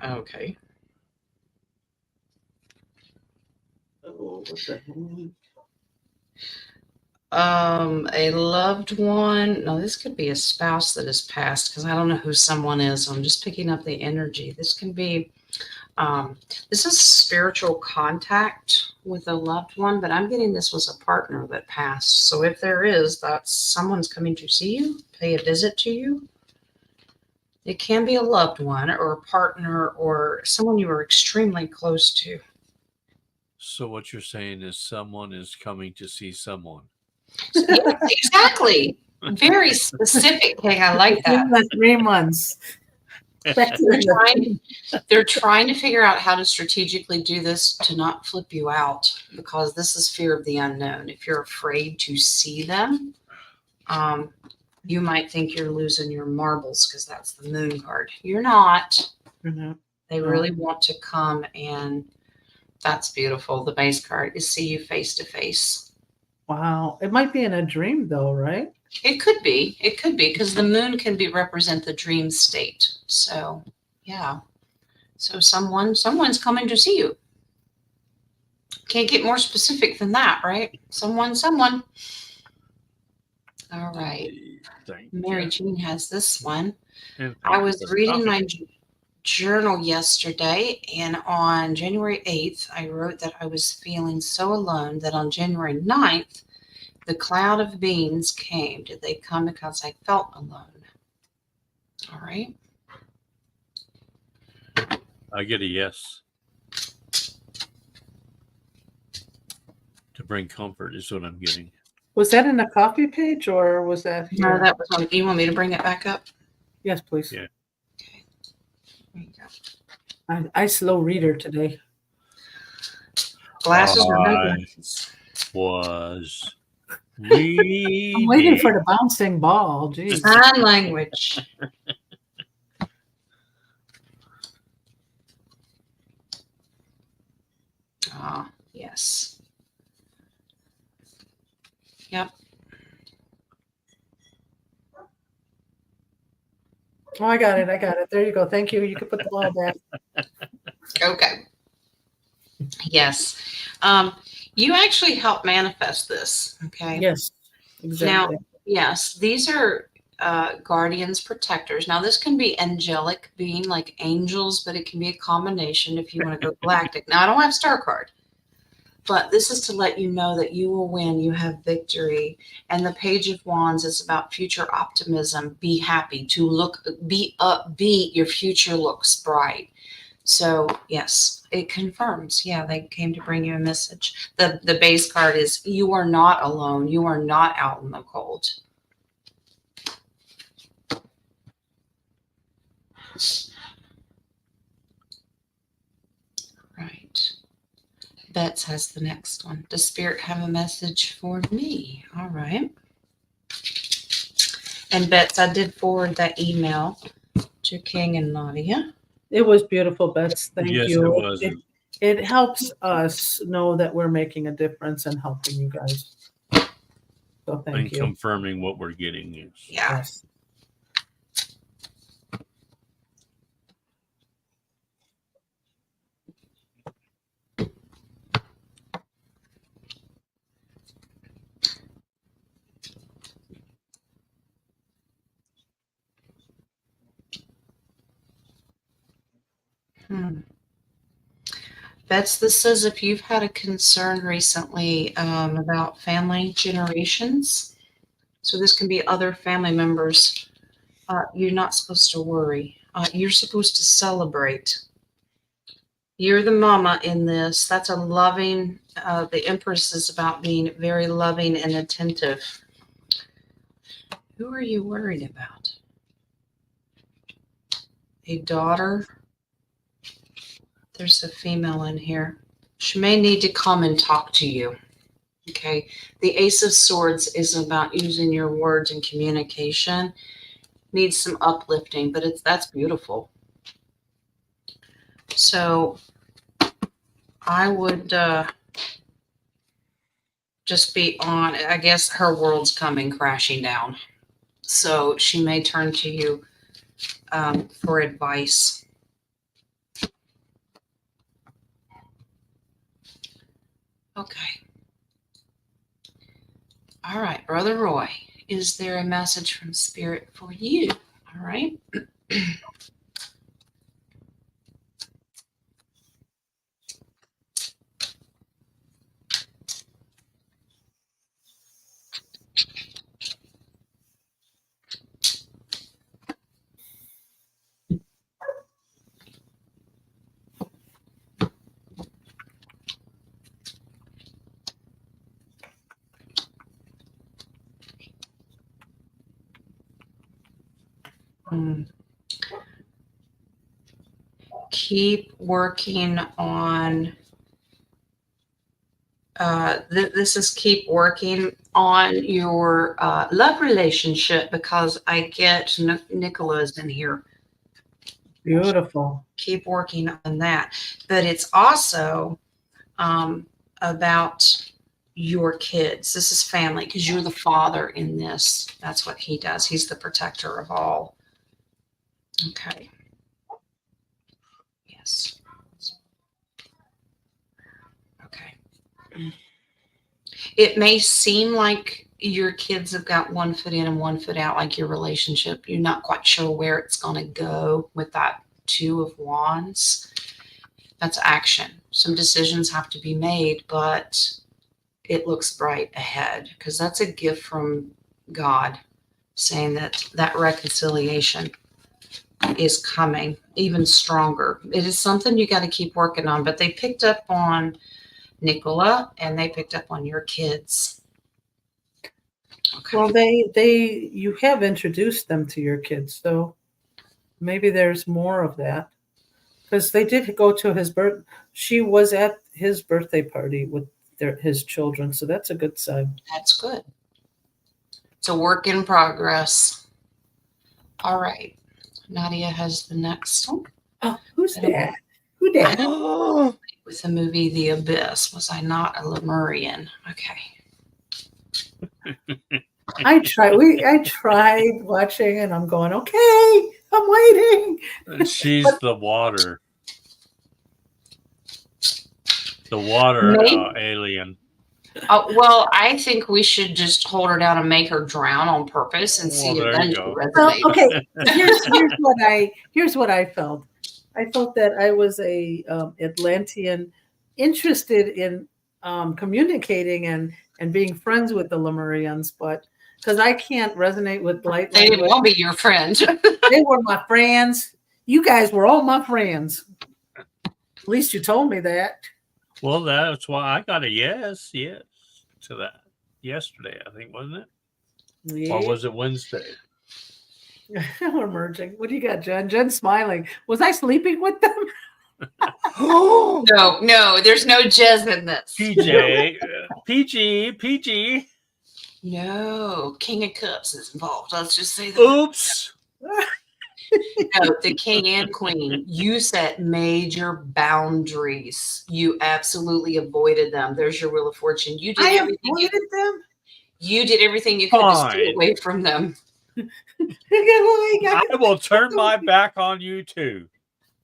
Okay. Oh, what the hell? A loved one. No, this could be a spouse that has passed because I don't know who someone is. So I'm just picking up the energy. This can be, this is spiritual contact with a loved one, but I'm getting this was a partner that passed. So if there is, that's someone's coming to see you, pay a visit to you. It can be a loved one or a partner or someone you are extremely close to. So what you're saying is someone is coming to see someone. Yes, exactly. Very specific thing. I like that. That's 3 months. Back to They're the trying, they're trying to figure out how to strategically do this to not flip you out, because this is fear of the unknown. If you're afraid to see them, you might think you're losing your marbles because that's the moon card. You're not. Mhm. They No. really want to come, and that's beautiful. The base card is see you face to face. Wow. It might be in a dream though, right? It could be. It could be because the moon can be represent the dream state. So yeah. So someone's coming to see you. Can't get more specific than that, right? Someone. All right. Thank Mary you. Jean has this one. And I thank you was for the reading my coffee. journal yesterday, and on January 8th, I wrote that I was feeling so alone that on January 9th, the cloud of beings came. Did they come because I felt alone? All right. I get a yes. To bring comfort is what I'm getting. Was that in the coffee page or was that No, here? that was on. You want me to bring it back up? Yes, please. Yeah. Okay. There you go. I slow reader today. Glasses or no I glasses? was I'm waiting for reading. the bouncing ball. Geez. Sign language. Ah, yes. Yep. Oh, I got it. I got it. There you go. Thank you. You can put the ball back. Okay. Yes. You actually help manifest this. Okay. Yes, exactly. Now, yes, these are guardians, protectors. Now, this can be angelic being like angels, but it can be a combination if you want to go galactic. Now, I don't have star card, but this is to let you know that you will win. You have victory. And the Page of Wands is about future optimism. Be happy, to look, be upbeat. Your future looks bright. So yes, it confirms. Yeah, they came to bring you a message. The base card is you are not alone. You are not out in the cold. Right. Bets has the next one. Does Spirit have a message for me? All right. And Bets, I did forward that email to King and Nadia. It was beautiful, Bets. Thank Yes, you. it was. It helps us know that we're making a difference and helping you guys. So thank And you. confirming what we're getting is. Yeah. Yes. Bets, this says if you've had a concern recently about family generations, so this can be other family members, you're not supposed to worry. You're supposed to celebrate. You're the mama in this. That's a loving, the Empress is about being very loving and attentive. Who are you worried about? A daughter? There's a female in here. She may need to come and talk to you. Okay. The Ace of Swords is about using your words and communication. Needs some uplifting, but that's beautiful. So I would just be on, I guess her world's coming crashing down. So she may turn to you for advice. Okay. All right, Brother Roy, is there a message from Spirit for you? All right. keep working on this is keep working on your love relationship, because I get Nicola's in here. Beautiful. Keep working on that. But it's also about your kids. This is family, because you're the father in this. That's what he does. He's the protector of all. Okay. Yes. Okay. It may seem like your kids have got one foot in and one foot out, like your relationship. You're not quite sure where it's going to go with that Two of Wands. That's action. Some decisions have to be made, but it looks bright ahead, because that's a gift from God, saying that that reconciliation is coming even stronger. It is something you got to keep working on, but they picked up on Nicola and they picked up on your kids. Okay. Well, you have introduced them to your kids, so maybe there's more of that, because they did go to his birth. She was at his birthday party with his children, so that's a good sign. That's good. It's a work in progress. All right. Nadia has the next one. Oh, who's that? Who that? With the movie The Abyss. Was I not a Lemurian? Okay. I tried watching, and I'm going, okay, I'm waiting. She's the water. The water alien. Well, I think we should just hold her down and make her drown on purpose and see if then she resonates. Well, okay, here's what I felt. I felt that I was a Atlantean, interested in communicating and being friends with the Lemurians, but because I can't resonate with light they language. Didn't want to be your friend. They were my friends. You guys were all my friends. At least you told me that. Well, that's why I got a yes to that yesterday, I think, wasn't it? Yeah. Or was it Wednesday? We're merging. What do you got, Jen? Jen's smiling. Was I sleeping with them? No, there's no Jez in this. PG. No, King of Cups is involved. Let's just say that. Oops. No, the king and queen, you set major boundaries. You absolutely avoided them. There's your Wheel of Fortune. You did You did everything you could to stay away from them. I will turn my back on you too.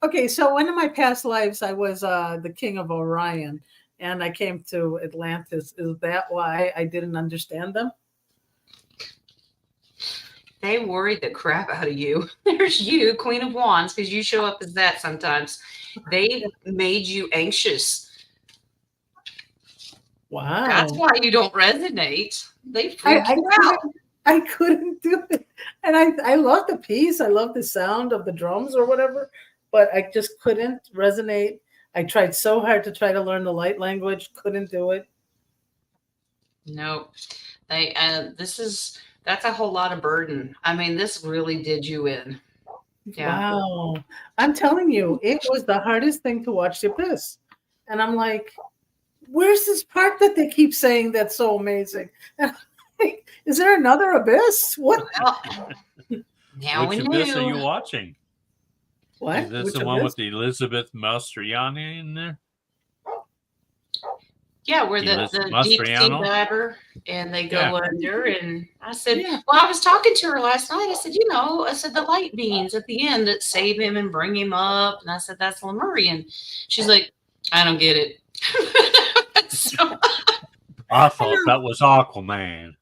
Okay, so one of my past lives, I was the king of Orion, and I came to Atlantis. Is that why I didn't understand them? They worried the crap out of you. There's you, Queen of Wands, because you show up as that sometimes. They made you anxious. Wow. That's why you don't resonate. They freaked you out. I couldn't do it. And I love the piece. I love the sound of the drums or whatever, but I just couldn't resonate. I tried so hard to try to learn the light language. Couldn't do it. Nope. That's a whole lot of burden. I mean, this really did you in. Yeah. Wow. I'm telling you, it was the hardest thing to watch The Abyss. And I'm like, where's this part that they keep saying that's so amazing? Is there another Abyss? What? Well, now Which Abyss are you watching? What? Is this Which the one Abyss? with Elizabeth Mastriani in there? Yeah, where the deep sea diver and they go under. And I said, well, I was talking to her last night. I said, the light beings at the end that save him and bring him up. And I said, that's Lemurian. She's like, I don't get it. So, I thought that was Aquaman.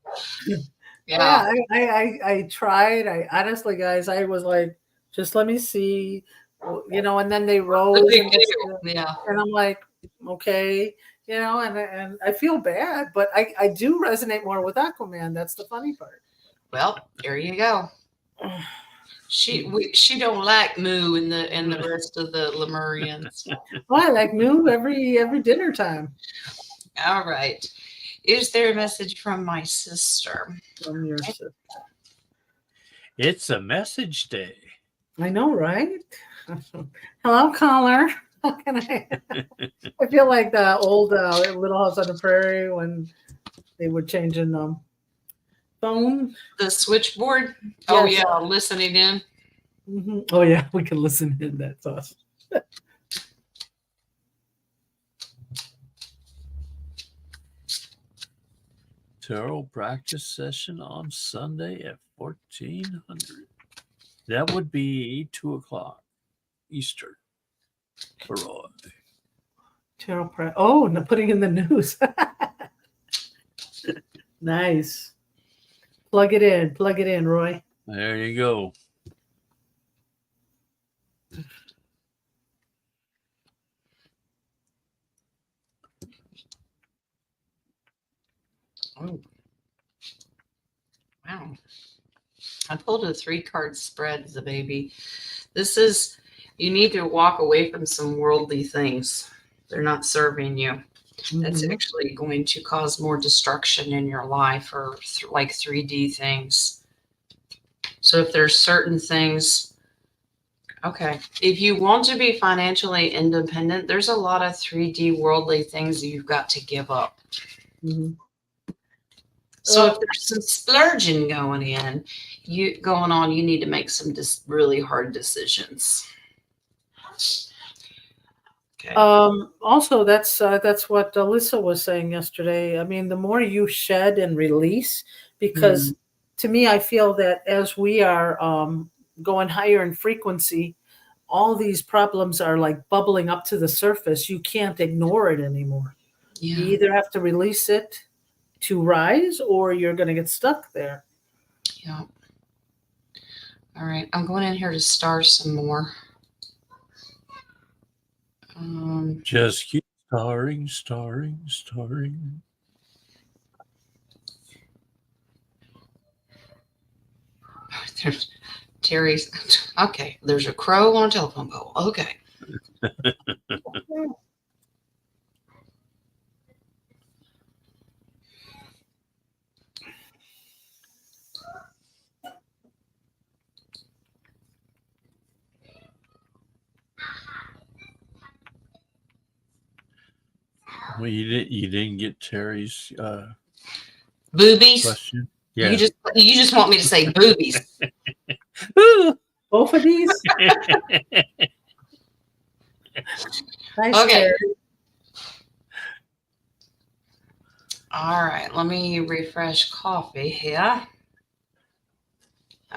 Yeah, I tried. I honestly, guys, I was like, just let me see, and then they rose. And I'm like, okay. And I feel bad, but I do resonate more with Aquaman. That's the funny part. Well, there you go. She don't like Moo and the rest of the Lemurians. Well, I like Moo every dinner time. All right. Is there a message from my sister? From your sister. It's a message day. I know, right? Hello, caller. How can I feel like the old Little House on the Prairie when they were changing phone. The switchboard. Oh Yes. yeah, listening in. Oh yeah, we can listen in. That's awesome. Tarot practice session on Sunday at 1400. That would be 2:00 Eastern. For Roy. Tarot practice. Oh, no, putting in the news. Nice. Plug it in, Roy. There you go. Oh. Wow. I pulled a 3-card spread as a baby. This is, you need to walk away from some worldly things. They're not serving you. That's actually going to cause more destruction in your life, or like 3D things. So if there's certain things, okay, if you want to be financially independent, there's a lot of 3D worldly things that you've got to give up. So if there's some splurging going on, you need to make some really hard decisions. Okay. Also, that's what Alyssa was saying yesterday. I mean, the more you shed and release, because to me, I feel that as we are going higher in frequency, all these problems are like bubbling up to the surface. You can't ignore it anymore. Yeah. You either have to release it to rise, or you're going to get stuck there. Yeah. All right. I'm going in here to star some more. Just keep starring. There's Terry's. Okay. There's a crow on a telephone pole. Okay. Well, you didn't get Terry's Boobies. question. Yeah. You just want me to say boobies. Both of these. Nice. Okay. Terry. All right. Let me refresh coffee here.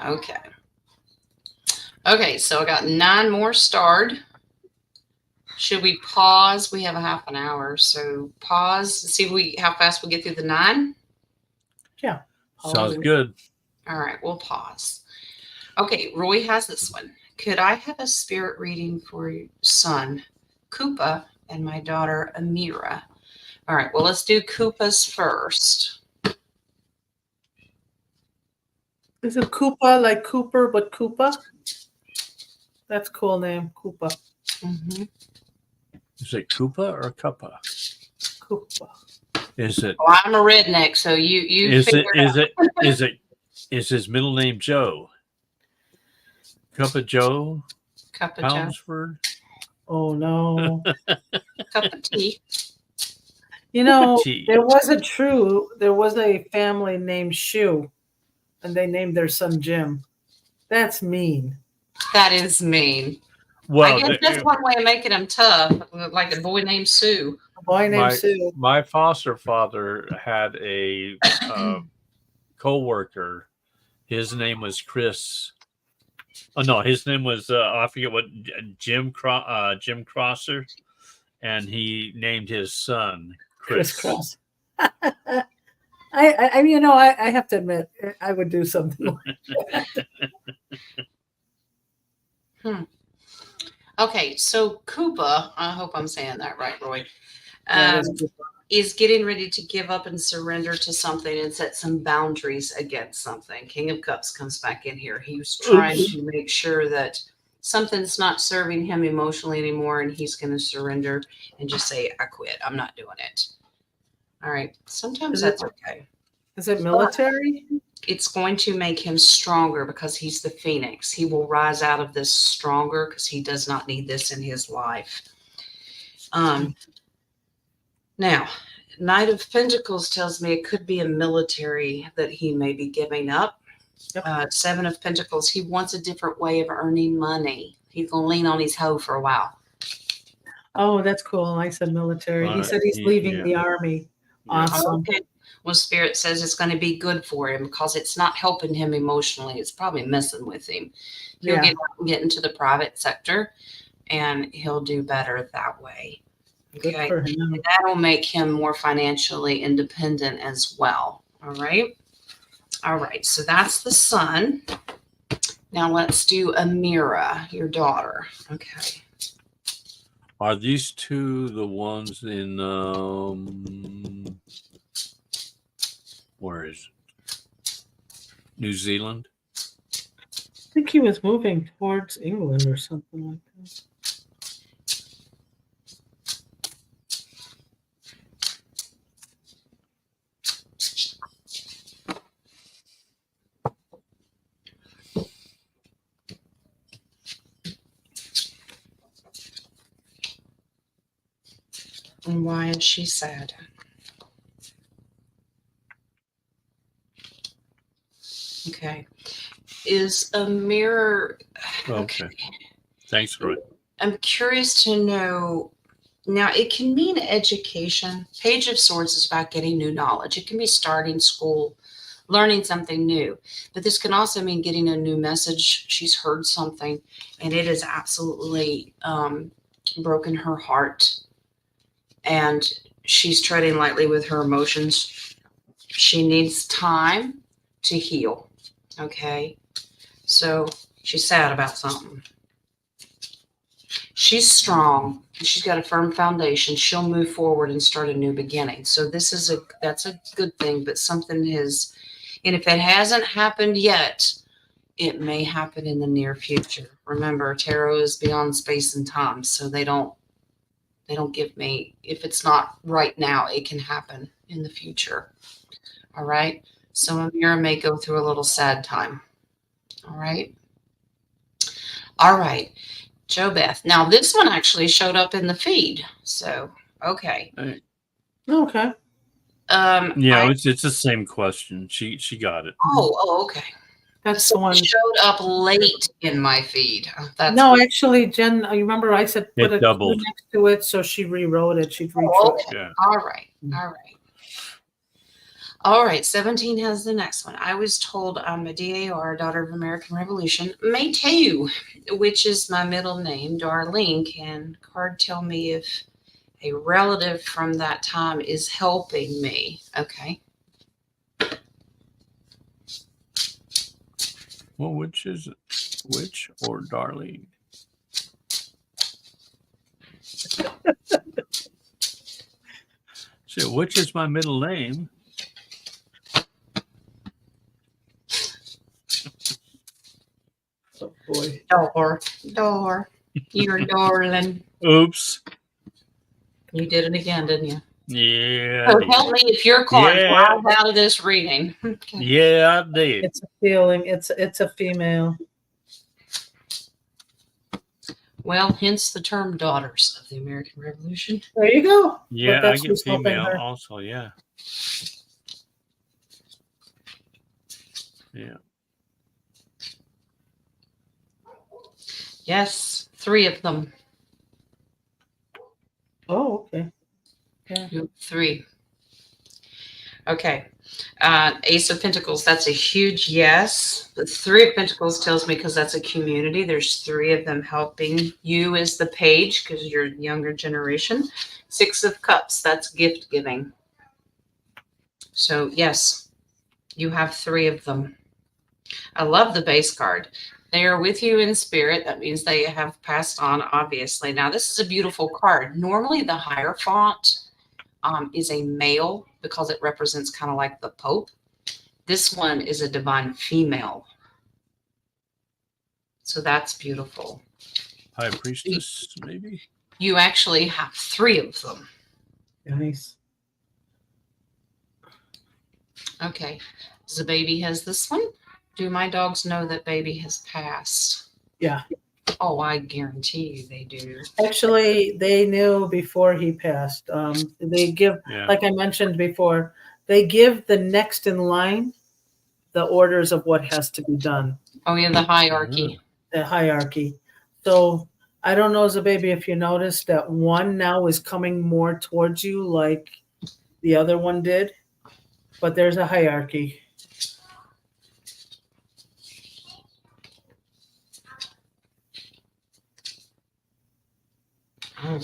Okay. Okay. So I got 9 more starred. Should we pause? We have a half an hour, so pause. See how fast we get through the 9. Yeah. Sounds good. All right, we'll pause. Okay, Roy has this one. Could I have a spirit reading for your son, Koopa, and my daughter, Amira? All right, well, let's do Koopa's first. Is it Koopa like Cooper, but Koopa? That's a cool name, Koopa. Is it Koopa or Cuppa? Koopa. Is it? Well, I'm a redneck, so you is his middle name Joe? Cuppa Joe? Cup of Joe. Hounsford? Oh no. Cup of tea. You know, Tea. there was a family named Shoe, and they named their son Jim. That's mean. That is mean. Well, I guess that's one way of making him tough, like a boy named Sue. A boy named Sue. My foster father had a co-worker. His name was Chris. Oh no, his name was I forget what, Jim Crosser, and he named his son Chris. Cross. I have to admit, I would do something like that. Okay, so Koopa, I hope I'm saying that right, Roy, is getting ready to give up and surrender to something and set some boundaries against something. King of Cups comes back in here. He was trying to make sure that something's not serving him emotionally anymore, and he's going to surrender and just say, I quit. I'm not doing it. All right. Sometimes that's okay. Is it military? It's going to make him stronger because he's the Phoenix. He will rise out of this stronger because he does not need this in his life. Now, Knight of Pentacles tells me it could be a military that he may be giving up. Yep. Seven of Pentacles, he wants a different way of earning money. He's going to lean on his hoe for a while. Oh, that's cool. I said military. He said he's leaving the army. Awesome. Okay. Well, Spirit says it's going to be good for him because it's not helping him emotionally. It's probably messing with him. He'll get into the private sector and he'll do better that way. Good Okay. for him. That'll make him more financially independent as well. All right. All right. So that's the sun. Now let's do Amira, your daughter. Okay. Are these two the ones in where is it? New Zealand? I think he was moving towards England or something like that. And why is she sad? Okay. Is a mirror. Okay. Thanks, Roy. I'm curious to know. Now, it can mean education. Page of Swords is about getting new knowledge. It can be starting school, learning something new. But this can also mean getting a new message. She's heard something, and it has absolutely broken her heart. And she's treading lightly with her emotions. She needs time to heal. Okay. So she's sad about something. She's strong. She's got a firm foundation. She'll move forward and start a new beginning. So that's a good thing, but something has, and if it hasn't happened yet, it may happen in the near future. Remember, tarot is beyond space and time. So they don't give me, if it's not right now, it can happen in the future. All right. So Amira may go through a little sad time. All right. All right. JoBeth. Now this one actually showed up in the feed. So, okay. Hey. Okay. It's the same question. She got it. Oh, okay. That's the one. It showed up late in my feed. Actually, Jen, you remember I said put It a doubled next to it, so she rewrote it. She'd read Oh, through it. okay. Yeah. All right. All right. All right. 17 has the next one. I was told I'm a DAR, daughter of American Revolution. May too, which is my middle name, Darlene. Can card tell me if a relative from that time is helping me? Okay. Well, which is it? Which or Darlene? So, which is my middle name? Oh boy. Door. You're darling. Oops. You did it again, didn't you? Yeah. So help me if your card Yeah. flies out of this reading. Okay. Yeah, I did. It's a feeling. It's a female. Well, hence the term daughters of the American Revolution. There you go. Yeah, But I that's get who's helping female her. also. Yeah. Yeah. Yes, 3 of them. Oh, okay. Yeah. 3. Okay. Ace of Pentacles, that's a huge yes. The 3 of Pentacles tells me because that's a community. There's 3 of them helping you as the page because you're younger generation. 6 of Cups, that's gift giving. So yes, you have 3 of them. I love the base card. They are with you in spirit. That means they have passed on, obviously. Now, this is a beautiful card. Normally, the higher font is a male because it represents kind of like the Pope. This one is a divine female. So that's beautiful. High Priestess, maybe? You actually have 3 of them. Nice. Okay. The baby has this one. Do my dogs know that baby has passed? Yeah. Oh, I guarantee you they do. Actually, they knew before he passed. They give, Yeah. like I mentioned before, they give the next in line the orders of what has to be done, Oh, yeah, the hierarchy. the hierarchy. So I don't know, as a baby, if you noticed that one now is coming more towards you like the other one did, but there's a hierarchy. Oh.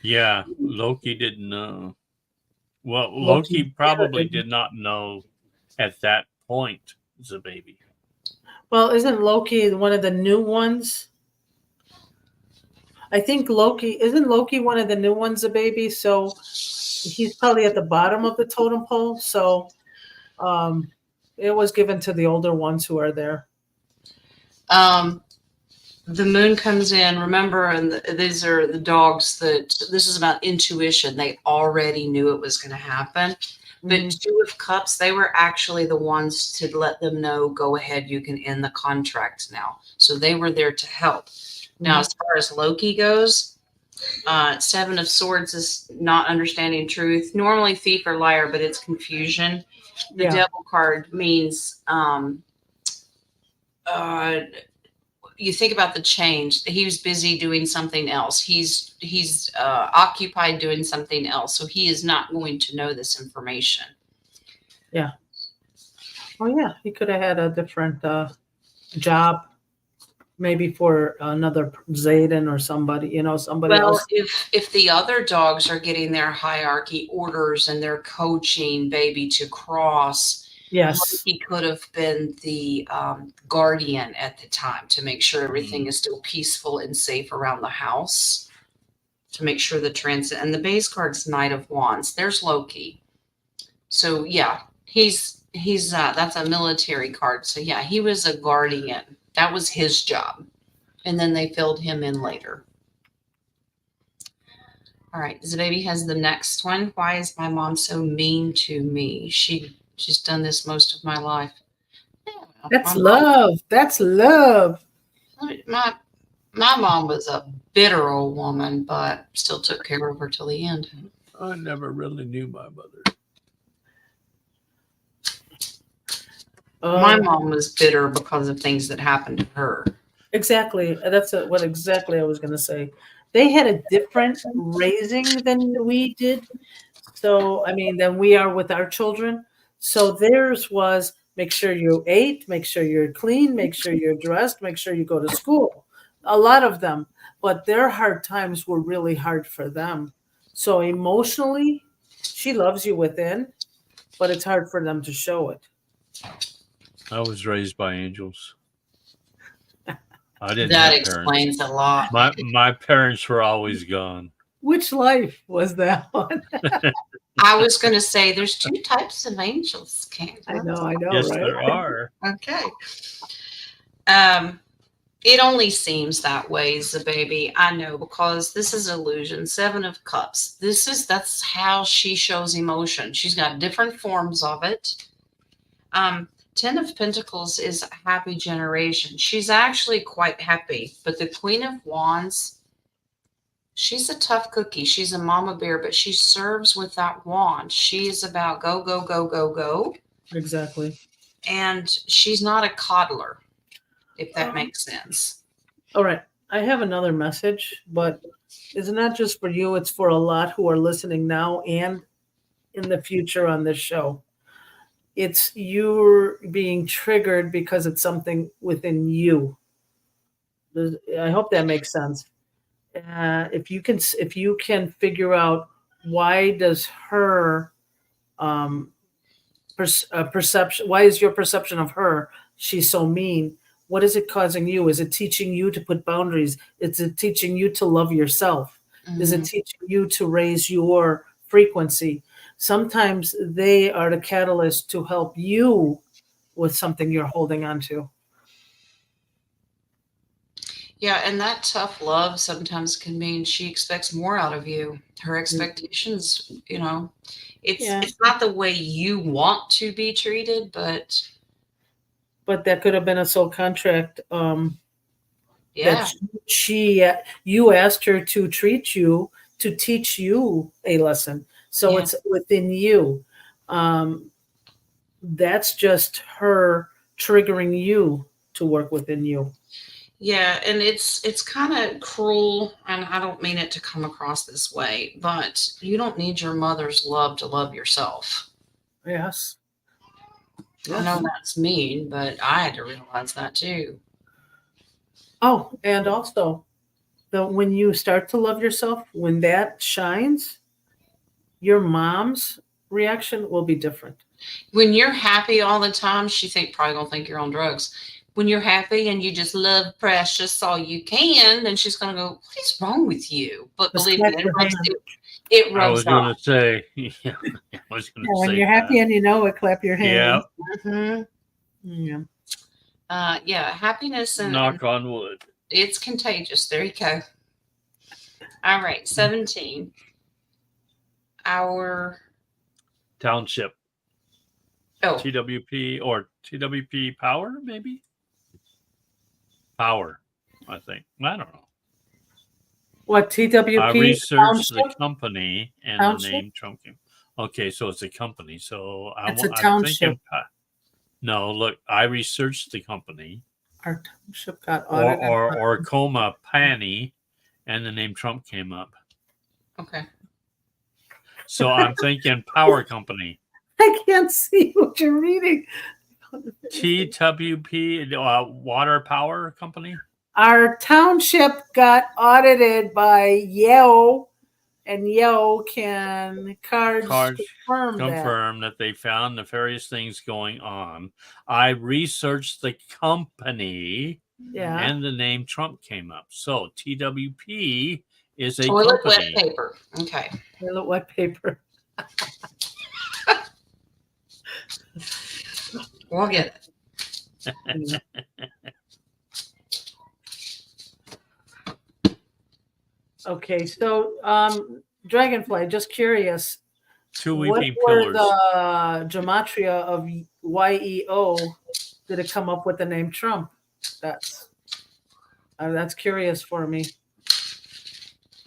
Yeah, Loki didn't know. Well, Loki Loki probably didn't. did not know at that point the baby. Well, isn't Loki one of the new ones? I think isn't Loki one of the new ones, a baby? So he's probably at the bottom of the totem pole. So um, it was given to the older ones who are there. The moon comes in, remember, and these are the dogs that this is about intuition. They already knew it was going to happen. But Mhm. Two of Cups, they were actually the ones to let them know, go ahead, you can end the contract now. So they were there to help. Now, as far as Loki goes, Seven of Swords is not understanding truth. Normally thief or liar, but it's confusion. The Yeah. Devil card means you think about the change. He was busy doing something else. He's occupied doing something else, so he is not going to know this information. Yeah. Oh yeah, he could have had a different job, maybe for another Zayden or somebody, somebody Well, else. if the other dogs are getting their hierarchy orders and they're coaching baby to cross, Yes. he could have been the guardian at the time to make sure everything is still peaceful and safe around the house, to make sure the transit. And the base card's Knight of Wands. There's Loki. So yeah, he's that's a military card. So yeah, he was a guardian. That was his job. And then they filled him in later. All right, the baby has the next one. Why is my mom so mean to me? She's done this most of my life. Yeah, That's my love. That's love. my mom was a bitter old woman, but still took care of her till the end. I never really knew my mother. My mom was bitter because of things that happened to her. Exactly. That's what exactly I was going to say. They had a different raising than we did. So, I mean, than we are with our children. So theirs was make sure you ate, make sure you're clean, make sure you're dressed, make sure you go to school. A lot of them. But their hard times were really hard for them. So emotionally, she loves you within, but it's hard for them to show it. I was raised by angels. I didn't That have parents. explains a lot. My parents were always gone. Which life was that one? I was going to say there's two types of angels, Candace. I know, Yes, right? there are. Okay. It only seems that way, the baby. I know, because this is illusion. Seven of Cups. That's how she shows emotion. She's got different forms of it. Ten of Pentacles is a happy generation. She's actually quite happy, but the Queen of Wands, she's a tough cookie. She's a mama bear, but she serves with that wand. She is about go, go, go, go, go. Exactly. And she's not a coddler, if that makes sense. All right. I have another message, but it's not just for you. It's for a lot who are listening now and in the future on this show. It's you're being triggered because it's something within you. I hope that makes sense. If you can figure out why does her perception, why is your perception of her, she's so mean, what is it causing you? Is it teaching you to put boundaries? Is it teaching you to love yourself? Is it teaching you to raise your frequency? Sometimes they are the catalyst to help you with something you're holding on to. Yeah, and that tough love sometimes can mean she expects more out of you. Her expectations, Yeah. it's not the way you want to be treated, but But that could have been a soul contract. That yeah, you asked her to treat you, to teach you a lesson. So yeah, it's within you. Um, that's just her triggering you to work within you. yeah, and it's kind of cruel, and I don't mean it to come across this way, but you don't need your mother's love to love yourself. Yes. I know Yes. that's mean, but I had to realize that too. Oh, and also when you start to love yourself, when that shines, your mom's reaction will be different. When you're happy all the time, probably gonna think you're on drugs. When you're happy and you just love precious all you can, then she's gonna go, "What is wrong with you?" But Just believe clap me, your hand. it I was rubs going off. to say, yeah, I was going Yeah, to when say you're happy that. and you know it, clap your Yeah, hands. Hmm. Yeah. Yeah, happiness and knock on wood. it's contagious. There you go. All right, 17. Our Township, oh, TWP or TWP Power, maybe? Power, I think. I don't know. What, I TWP researched the township? company and the Township? name Trump came. Okay, so it's a company. So It's a I'm township. thinking. No, look, I researched the company Our township got audited. or Coma Pani, and the name Trump came up. okay. So I'm thinking Power Company. I can't see what you're reading. TWP, Water Power Company. Our township got audited by Yale, and Yale can cards Cards confirm that. confirm that they found nefarious things going on. I researched the company, Yeah. and the name Trump came up. So TWP is a Toilet wet company. paper. Okay. Toilet wet paper. We'll get it. Yeah. Okay, so Dragonfly, just curious, Two what weeping were pillars. the gematria of YEO did it come up with the name Trump? That's curious for me.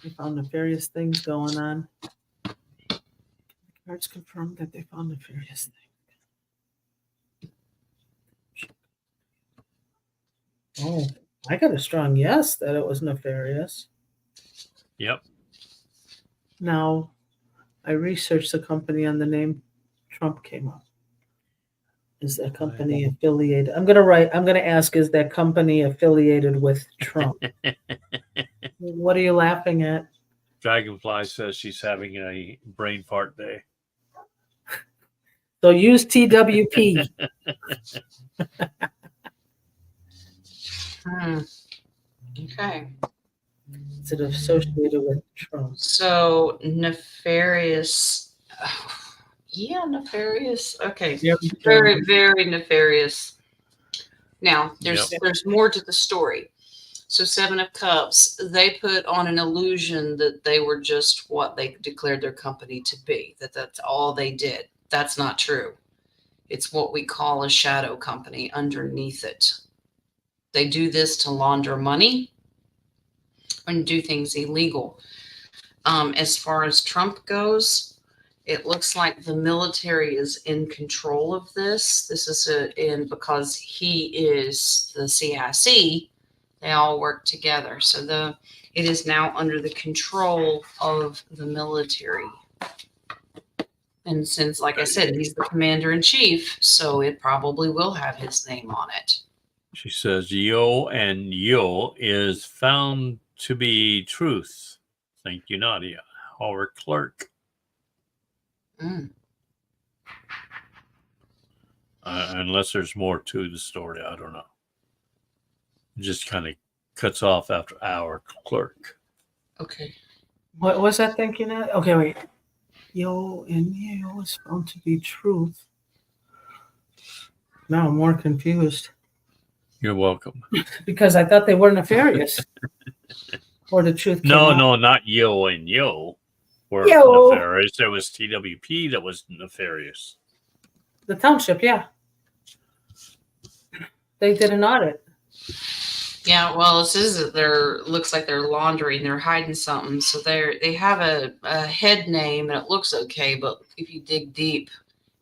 They found nefarious things going on. Cards confirmed that they found nefarious things. Oh, I got a strong yes that it was nefarious. Yep. Now, I researched the company and the name Trump came up. Is that company affiliated? I'm gonna ask, is that company affiliated with Trump? What are you laughing at? Dragonfly says she's having a brain fart day. So use TWP. Okay. Is it associated with Trump? So nefarious. Yeah, nefarious. Okay. Yep. Very, very nefarious. Now, Yep. there's more to the story. So Seven of Cups, they put on an illusion that they were just what they declared their company to be, that that's all they did. That's not true. It's what we call a shadow company underneath it. They do this to launder money and do things illegal. As far as Trump goes, it looks like the military is in control of this. This is because he is the CIC, they all work together. So it is now under the control of the military. And since, like I said, he's the commander in chief, so it probably will have his name on it. She says Yo and Yo is found to be truth. Thank you, Nadia. Our clerk. Unless there's more to the story, I don't know. It just kind of cuts off after our clerk. Okay. What was that thinking at? Okay, wait. Yo and Yo is found to be truth. Now I'm more confused. You're welcome. because I thought they were nefarious. Or the truth came No, out. no, not Yo and Yo were Yo. nefarious. It was TWP that was nefarious. The township, yeah. They did an audit. Yeah, well, this is looks like they're laundering. They're hiding something. So they have a head name and it looks okay, but if you dig deep,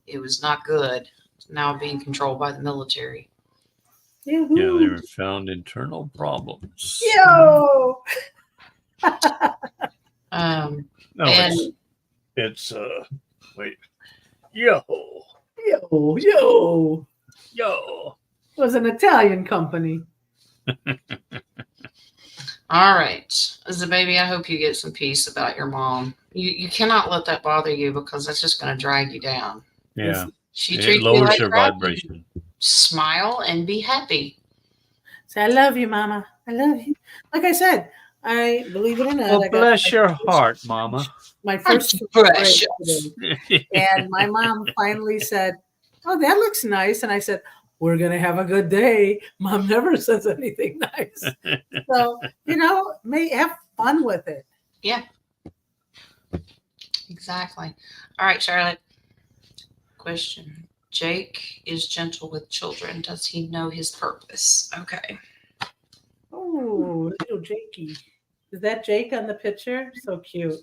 it was not good. It's now being controlled by the military. Yeah, they were found internal problems. Yo. No, and it's wait. Yo. Yo. It was an Italian company. All right. As a baby, I hope you get some peace about your mom. You cannot let that bother you because that's just going to drag you down. Yeah. She It treats you lowers like your crap. vibration. Smile and be happy. Say, I love you, Mama. I love you. Like I said, I believe it or not. Well, I got bless your heart, Mama. my first Precious. today. And my mom finally said, "Oh, that looks nice." And I said, "We're going to have a good day." Mom never says anything nice. So, may have fun with it. Yeah. Exactly. All right, Charlotte. Question. Jake is gentle with children. Does he know his purpose? Okay. Oh, little Jakey. Is that Jake on the picture? So cute.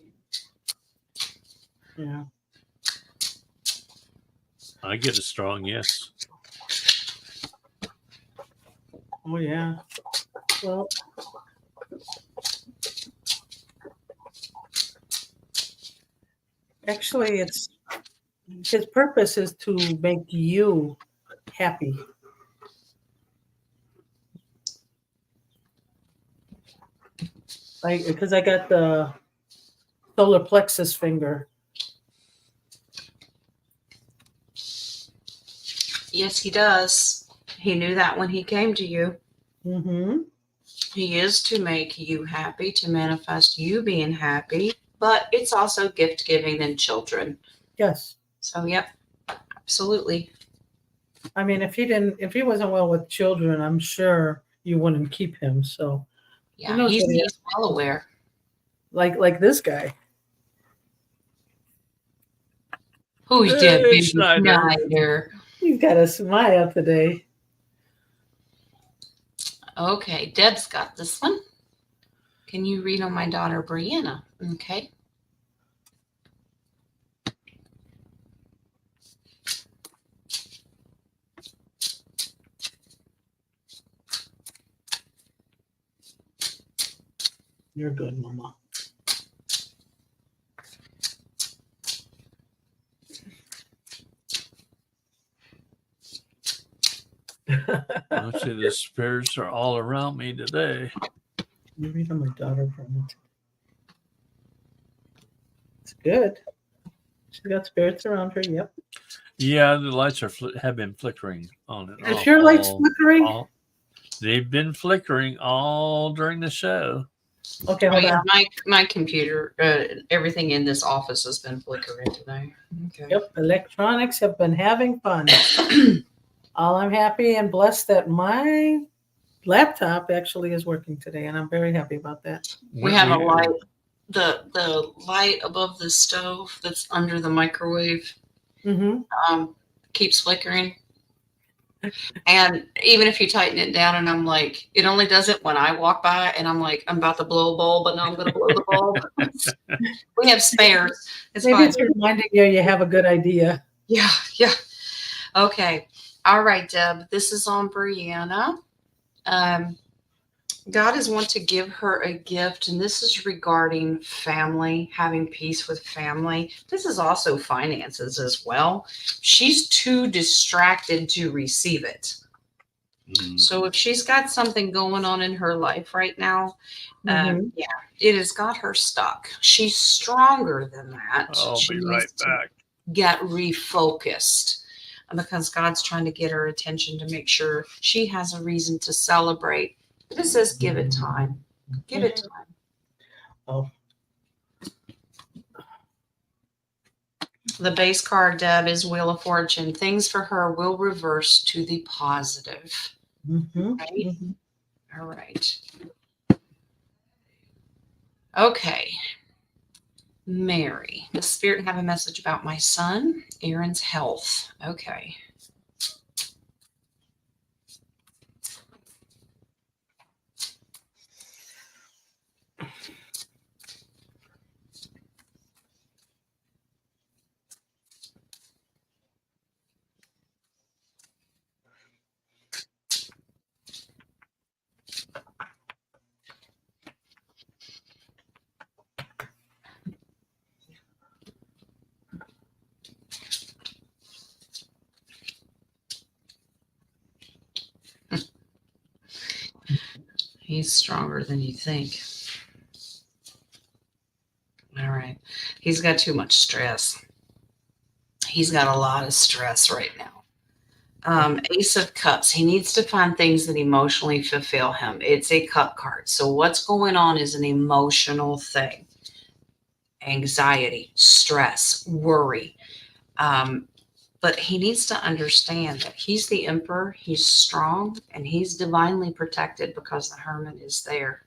Yeah. I get a strong yes. Oh, yeah. Well, actually, it's his purpose is to make you happy. Because I got the solar plexus finger. Yes, he does. He knew that when he came to you. Mm-hmm. He is to make you happy, to manifest you being happy, but it's also gift giving in children. Yes. So, yep, absolutely. I mean, if he wasn't well with children, I'm sure you wouldn't keep him. So Yeah, he's well aware. Like this guy. Who's Hey, that, baby Schneider. Schneider? He's got a smile today. Okay, Deb's got this one. Can you read on my daughter, Brianna? Okay. You're good, Mama. Actually, the spirits are all around me today. You read on my daughter for me. It's good. She's got spirits around her. Yep. Yeah, the lights have been flickering on and off. Is your lights flickering? They've been flickering all during the show. Okay, hold on. My computer, everything in this office has been flickering today. Okay. Yep, electronics have been having fun. All I'm happy and blessed that my laptop actually is working today, and I'm very happy about that. We have a light, the light above the stove that's under the microwave, keeps flickering. And even if you tighten it down, and I'm like, it only does it when I walk by, and I'm like, I'm about to blow a bulb, but now I'm going to blow the bulb. We have spares. It's Maybe fine. it's reminding you have a good idea. Yeah. Okay. All right, Deb. This is on Brianna. God is wanting to give her a gift, and this is regarding family, having peace with family. This is also finances as well. She's too distracted to receive it. So if she's got something going on in her life right now, it has got her stuck. She's stronger than that. I'll be right back. Get refocused, because God's trying to get her attention to make sure she has a reason to celebrate. But it says, give it time. Give it time. Oh. The base card, Deb, is Wheel of Fortune. Things for her will reverse to the positive. Mhm, Right? mhm. All right. Okay. Mary, the spirit have a message about my son, Aaron's health. Okay. He's stronger than you think. All right. He's got too much stress. He's got a lot of stress right now. Ace of Cups. He needs to find things that emotionally fulfill him. It's a cup card. So what's going on is an emotional thing. Anxiety, stress, worry. But he needs to understand that he's the emperor, he's strong, and he's divinely protected because the hermit is there.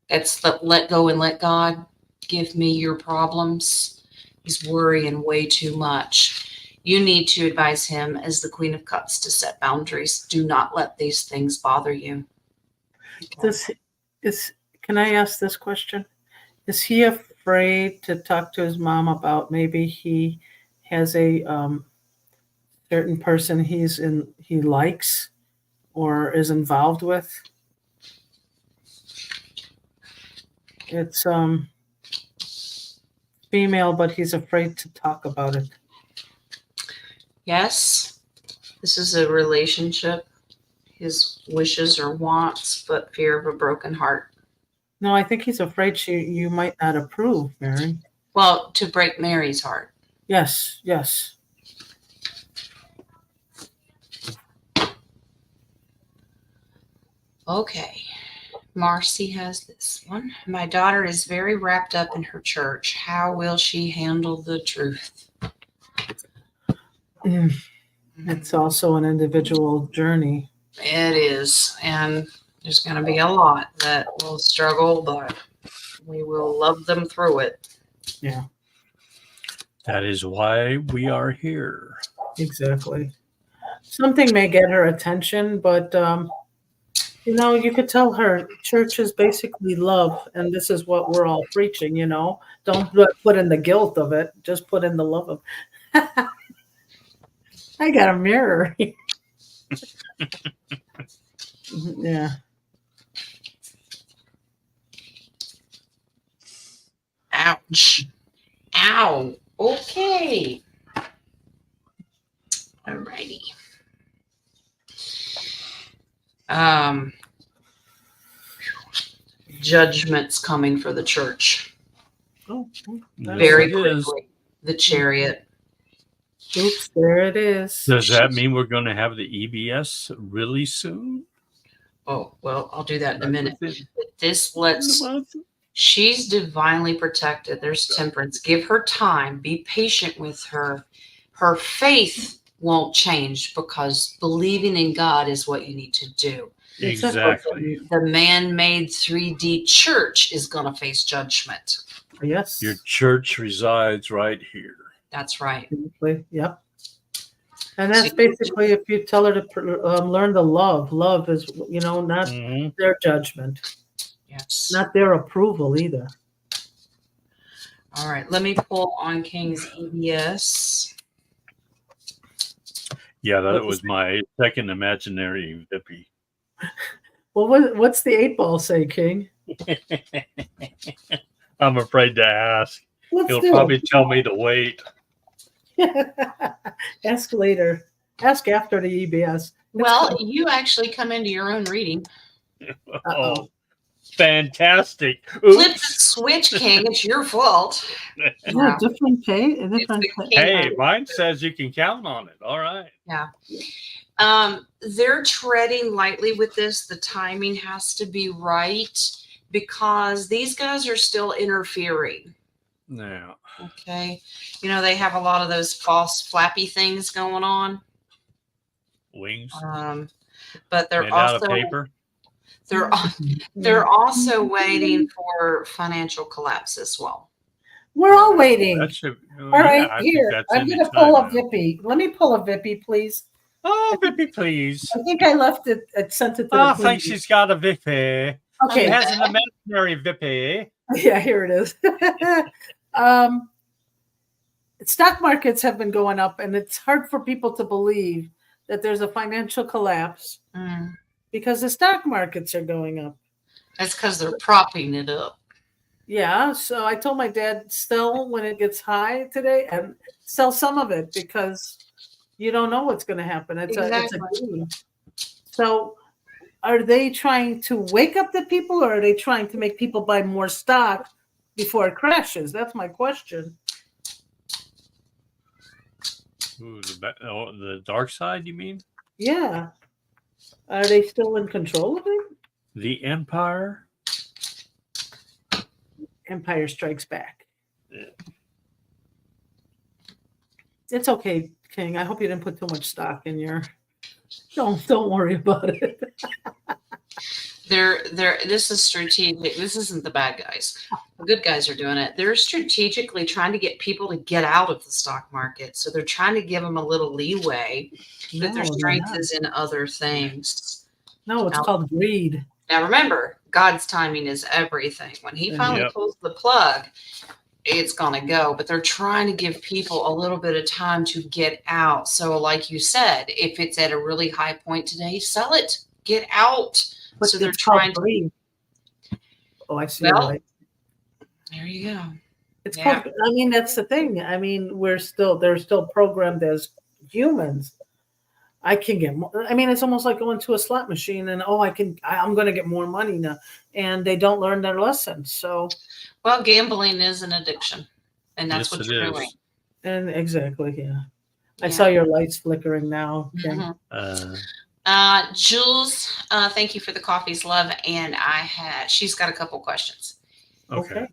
That's the let go and let God give me your problems. He's worrying way too much. You need to advise him as the Queen of Cups to set boundaries. Do not let these things bother you. Does is Can I ask this question? Is he afraid to talk to his mom about maybe he has a certain person he likes or is involved with? It's female, but he's afraid to talk about it. Yes, this is a relationship. His wishes or wants, but fear of a broken heart. No, I think he's afraid you might not approve, Mary. Well, to break Mary's heart. Yes, yes. Okay. Marcy has this one. My daughter is very wrapped up in her church. How will she handle the truth? It's also an individual journey. It is. And there's going to be a lot that will struggle, but we will love them through it. Yeah, That is why we are here. exactly. Something may get her attention, but you could tell her church is basically love, and this is what we're all preaching. Don't put in the guilt of it; just put in the love of. I got a mirror. Yeah. Ouch. Ow. Okay. Alrighty. Judgment's coming for the church. Oh, Very Yes, it is. quickly. The Chariot. oops! There it is. Does that mean we're going to have the EBS really soon? Oh, well, I'll do that in a minute. Within But this a lets, month? she's divinely protected. There's temperance. Give her time. Be patient with her. Her faith won't change because believing in God is what you need to do. Exactly. The man-made 3D church is going to face judgment. Yes. Your church resides right here. That's right. Exactly. Yep. And that's basically if you tell her to learn to love. Love is, not their judgment. Yes. Not their approval either. All right. Let me pull on King's EBS. Yeah, that was my second imaginary Vippy. Well, what's the 8-ball say, King? I'm afraid to ask. He'll do probably tell me to wait. Ask later. Ask after the EBS. Well, you actually come into your own reading. Oh, fantastic. Flip the switch, King. It's your fault. Yeah, different pay. Hey, mine says you can count on it. All right. Yeah. They're treading lightly with this. The timing has to be right because these guys are still interfering. Now, Okay. They have a lot of those false flappy things going on. wings. but they're Made out of also paper. they're also waiting for financial collapse as well. We're all waiting. That should, All right, I here. think that's I'm any going to pull time a now. Vippy. Let me pull a Vippy, please. Oh, Vippy, please. I think I left it. I sent it to I the think queen. she's got a Vippy. She Okay. has an imaginary Vippy. Yeah, here it is. Stock markets have been going up, and it's hard for people to believe that there's a financial collapse because the stock markets are going up. That's because they're propping it up. Yeah, so I told my dad, sell when it gets high today and sell some of it because you don't know what's going to happen. It's a game. So are they trying to wake up the people, or are they trying to make people buy more stock before it crashes? That's my question. Ooh, the dark side, you mean? Yeah. Are they still in control of it? The Empire? Empire Strikes Back. It's okay, King. I hope you didn't put too much stock in your. Don't worry about it. This is strategic. This isn't the bad guys. The good guys are doing it. They're strategically trying to get people to get out of the stock market. So they're trying to give them a little leeway that their strength is in other things. No, it's called greed. Now remember, God's timing is everything. When he finally pulls the plug, it's going to go. But they're trying to give people a little bit of time to get out. So like you said, if it's at a really high point today, sell it. Get out. But so they're trying to. Oh, I see. Well, there you go. It's called. I mean, that's the thing. I mean, they're still programmed as humans. I can get more. I mean, it's almost like going to a slot machine and I'm going to get more money now, and they don't learn their lesson. So, well, gambling is an addiction, and that's what you're doing. And exactly, yeah. I saw your lights flickering now. Jules, thank you for the coffees, love. And she's got a couple questions. Okay.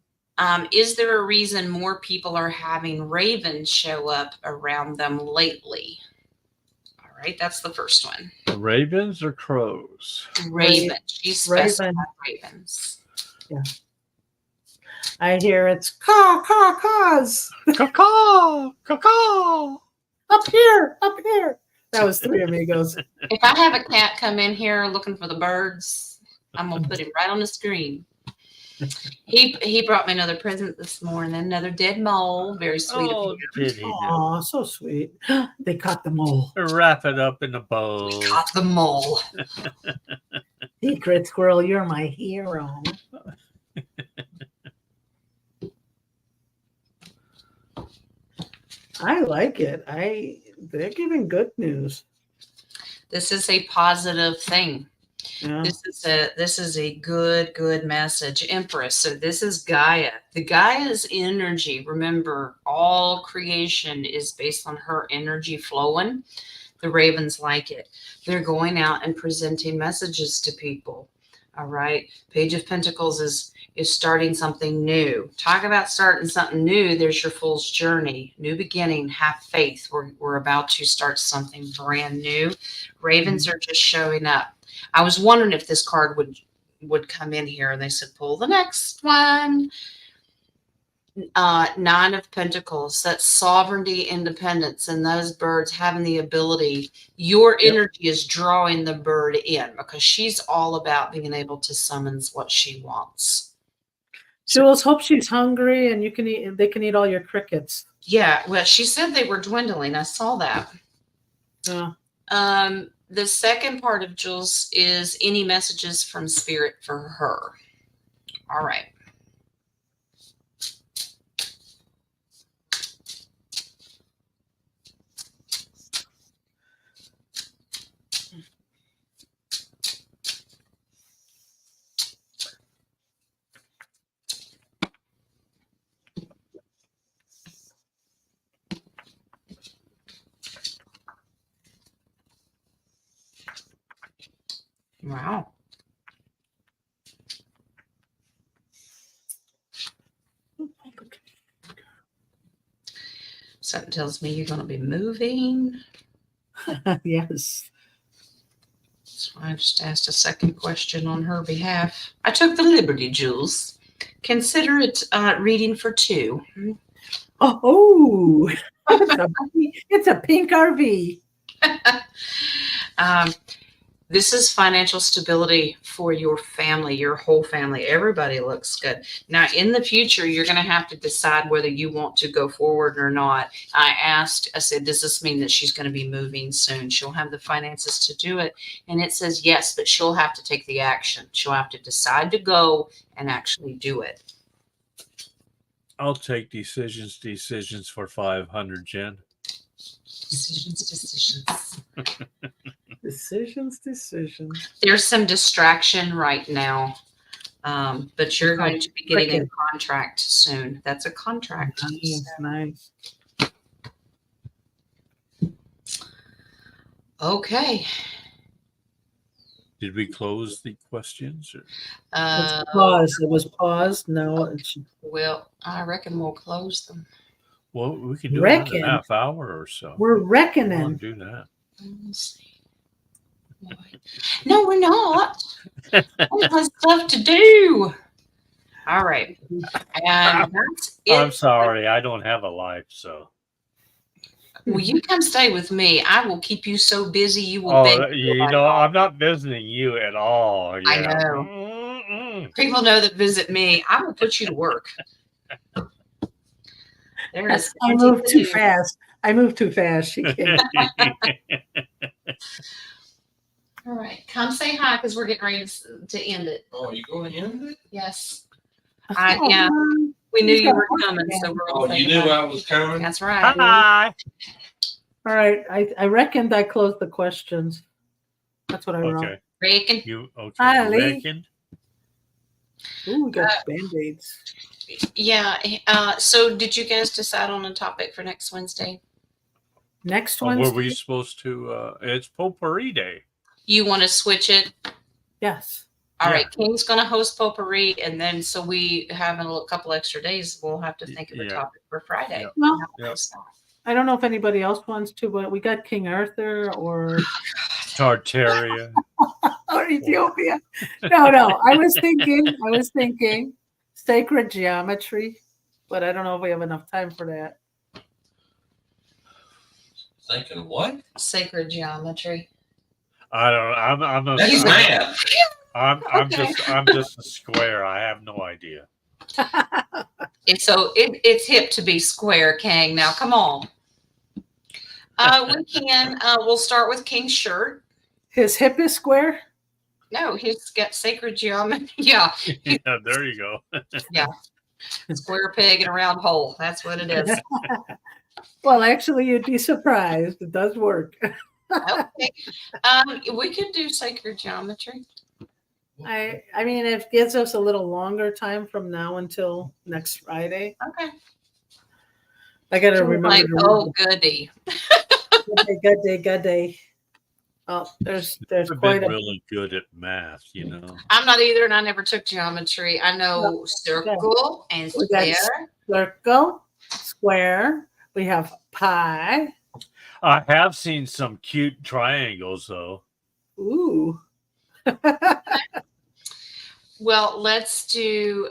Is there a reason more people are having ravens show up around them lately? All right, that's the first one. Ravens or crows? Ravens. She's specified ravens. Yeah. I hear it's caws. Caw, caw. Up here. That was Three Amigos. If I have a cat come in here looking for the birds, I'm gonna put him right on the screen. He brought me another present this morning, another dead mole. Very sweet of him. Oh, so sweet. They caught the mole. Wrap it up in a bowl. We caught the mole. Secret squirrel, you're my hero. I like it. They're giving good news. This is a positive thing. Yeah. This is a good message. Empress. So this is Gaia. The Gaia's energy. Remember, all creation is based on her energy flowing. The ravens like it. They're going out and presenting messages to people. All right. Page of Pentacles is starting something new. Talk about starting something new. There's your Fool's Journey. New beginning. Have faith. We're about to start something brand new. Ravens are just showing up. I was wondering if this card would come in here, and they said, pull the next one. Nine of Pentacles. That's sovereignty, independence, and those birds having the ability. Your energy is drawing the bird in because she's all about being able to summons what she wants. Jules, hope she's hungry and they can eat all your crickets. Yeah, well, she said they were dwindling. I saw that. Yeah. The second part of Jules is any messages from Spirit for her. All right. Wow. Something tells me you're going to be moving. Yes. That's I just asked a second question on her behalf. I took the liberty, Jules. Consider it reading for two. Oh, it's a pink RV. This is financial stability for your family, your whole family. Everybody looks good. Now, in the future, you're going to have to decide whether you want to go forward or not. I said, does this mean that she's going to be moving soon? She'll have the finances to do it. And it says yes, but she'll have to take the action. She'll have to decide to go and actually do it. I'll take decisions for 500, Jen. Decisions. Decisions. There's some distraction right now, but you're going to be getting a contract soon. That's a contract. Nice. Okay. Did we close the questions? Or? It's paused. It was paused. No, it's Well, I reckon we'll close them. Well, we can do it in a half hour or so. We're reckoning. We'll do that. Let's see. No, we're not. We have stuff to do. All right. And that's it. I'm sorry. I don't have a life, so. Well, you come stay with me. I will keep you so busy you will beg. I'm not visiting you at all. I know. Mm-mm. People know that visit me. I will put you to work. There is. I moved too fast. She can't. All right. Come say hi because we're getting ready to end it. Oh, you going to end it? Yes. Yeah. We knew you were coming, so we're Oh, you knew I was coming? That's right. Hi. All right. I reckoned I closed the questions. That's what I wrote. Okay. Reckon. You okay? Hi, Lee. Reckon? Ooh, we got Band-Aids. Yeah. So did you guys decide on a topic for next Wednesday? Next Were Wednesday? we supposed to? It's Potpourri Day. You want to switch it? Yes. All Yeah. right. King's going to host Potpourri, and then so we have a couple extra days. We'll have to think of a Yeah. topic for Friday. Yeah. Well, Yeah. I don't know if anybody else wants to, but we got King Arthur or Tartaria. or Ethiopia. No. I was thinking sacred geometry, but I don't know if we have enough time for that. Thinking what? Sacred geometry. I don't know. That's math. I'm just a square. I have no idea. And so it's hip to be square, King. Now, come on. We'll start with King's shirt. His hip is square. No, he's got sacred geometry. Yeah. Yeah, there you go. Square peg in a round hole. That's what it is. Well, actually, you'd be surprised. It does work. Okay. We could do sacred geometry. I mean, it gives us a little longer time from now until next Friday. Okay. I got to remember. Like, to oh, goody. good day. Oh, there's I've quite been a. really good at math, you know. I'm not either, and I never took geometry. I know circle and We got square. Circle, square. We have pi. I have seen some cute triangles, though. Ooh. Well, let's do.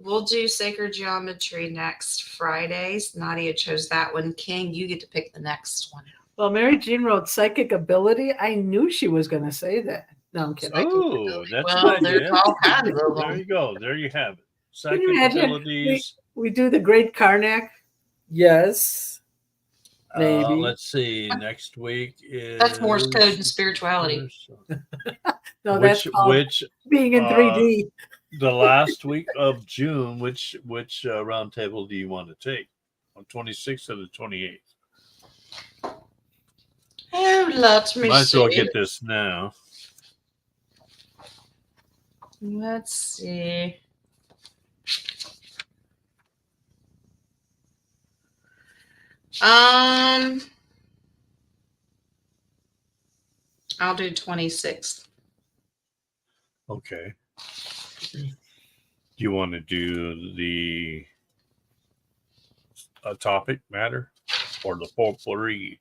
We'll do sacred geometry next Fridays. Nadia chose that one. King, you get to pick the next one. Well, Mary Jean wrote psychic ability. I knew she was going to say that. No, I'm kidding. Oh, that's Well, an there's idea. all kinds of There them. you go. There you have it. Can Psychic you imagine? abilities. We do the Great Karnak. Yes. Maybe. Let's see. Next week is That's Morse code and spirituality. No, that's called which being in 3D. the last week of June? Which roundtable do you want to take? On 26th or the 28th? Oh, let me Might as well see. get this now. Let's see. I'll do 26th. Okay. Do you want to do the topic matter or the potpourri?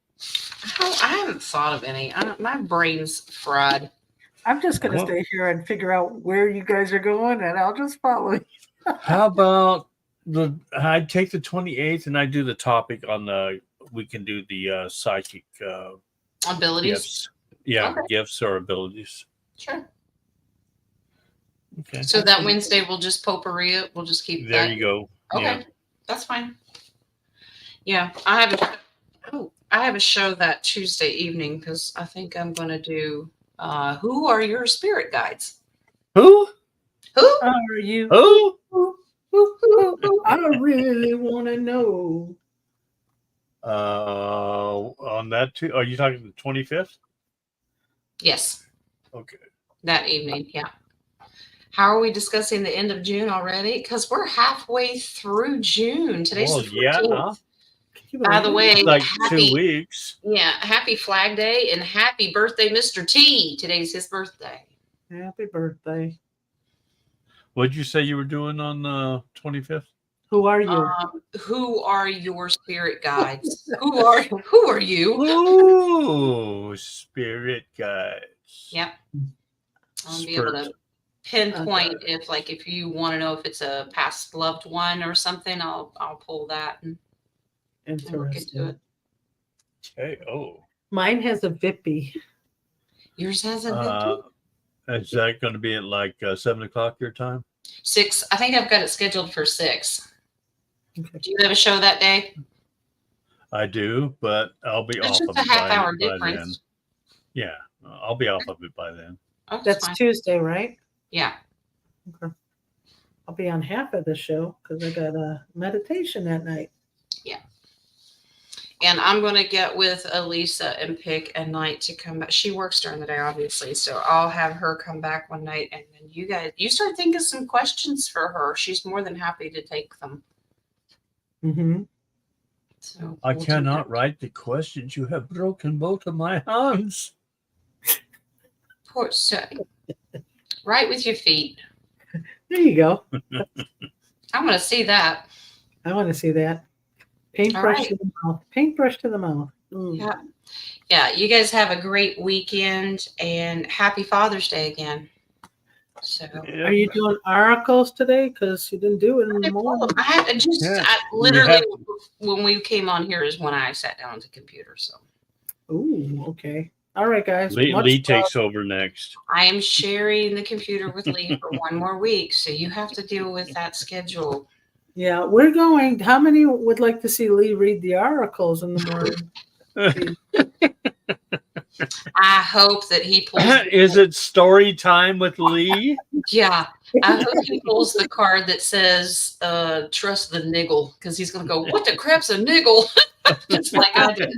I haven't thought of any. My brain's fried. I'm just going to Well- stay here and figure out where you guys are going, and I'll just follow you. How about I take the 28th and I do the topic on we can do the psychic Abilities. gifts. Yeah, Okay. gifts or abilities. Sure. Okay. So that Wednesday we'll just potpourri it. We'll just keep There that. you go. Okay, Yeah. that's fine. Yeah, I have a show that Tuesday evening because I think I'm going to do. Who are your spirit guides? Who? Who? Are you? Who? I really want to know. On that too. Are you talking the 25th? Yes, Okay. that evening. Yeah. How are we discussing the end of June already? Because we're halfway through June. Today's Well, the 14th. yeah. By the way, It's like happy 2 weeks. happy Flag Day and happy birthday, Mr. T. Today's his birthday. Happy birthday. What did you say you were doing on the 25th? Who are you? Who are your spirit guides? who are you? Ooh, spirit guides. Yep. I'll be able to pinpoint if you want to know if it's a past loved one or something. I'll pull that and look into it. Okay. Oh. Mine has a Vippy. Yours hasn't been Is that going to be at like 7 o'clock your time? 6. I think I've got it scheduled for 6. Okay. Do you have a show that day? I do, but I'll be It's off just of a it half-hour by then. difference. Yeah, I'll be off of it by then. Oh, That's fine. Tuesday, right? Yeah. Okay. I'll be on half of the show because I got a meditation that night. And I'm going to get with Elisa and pick a night to come back. She works during the day, obviously. So I'll have her come back one night. And then you start thinking some questions for her. She's more than happy to take them. Mm-hmm. So I we'll do cannot that. write the questions. You have broken both of my hands. Poor Shay. Right with your feet. There you go. I'm going to see that. I want to see that. Paintbrush right. to the mouth. Paintbrush to the mouth. Ooh. Yeah. Yeah. You guys have a great weekend and happy Father's Day again. So Are you doing oracles today? Because you didn't do it in the morning. I had to just Yeah. literally when we came on here is when I sat down at the computer. So Ooh, okay. All right, guys. Lee Much love. takes over next. I am sharing the computer with Lee for one more week. So you have to deal with that schedule. Yeah, we're going. How many would like to see Lee read the oracles in the morning? I hope that he pulls. Is it story time with Lee? Yeah. I hope he pulls the card that says trust the niggle because he's going to go, what the crap's a niggle? Just like I did.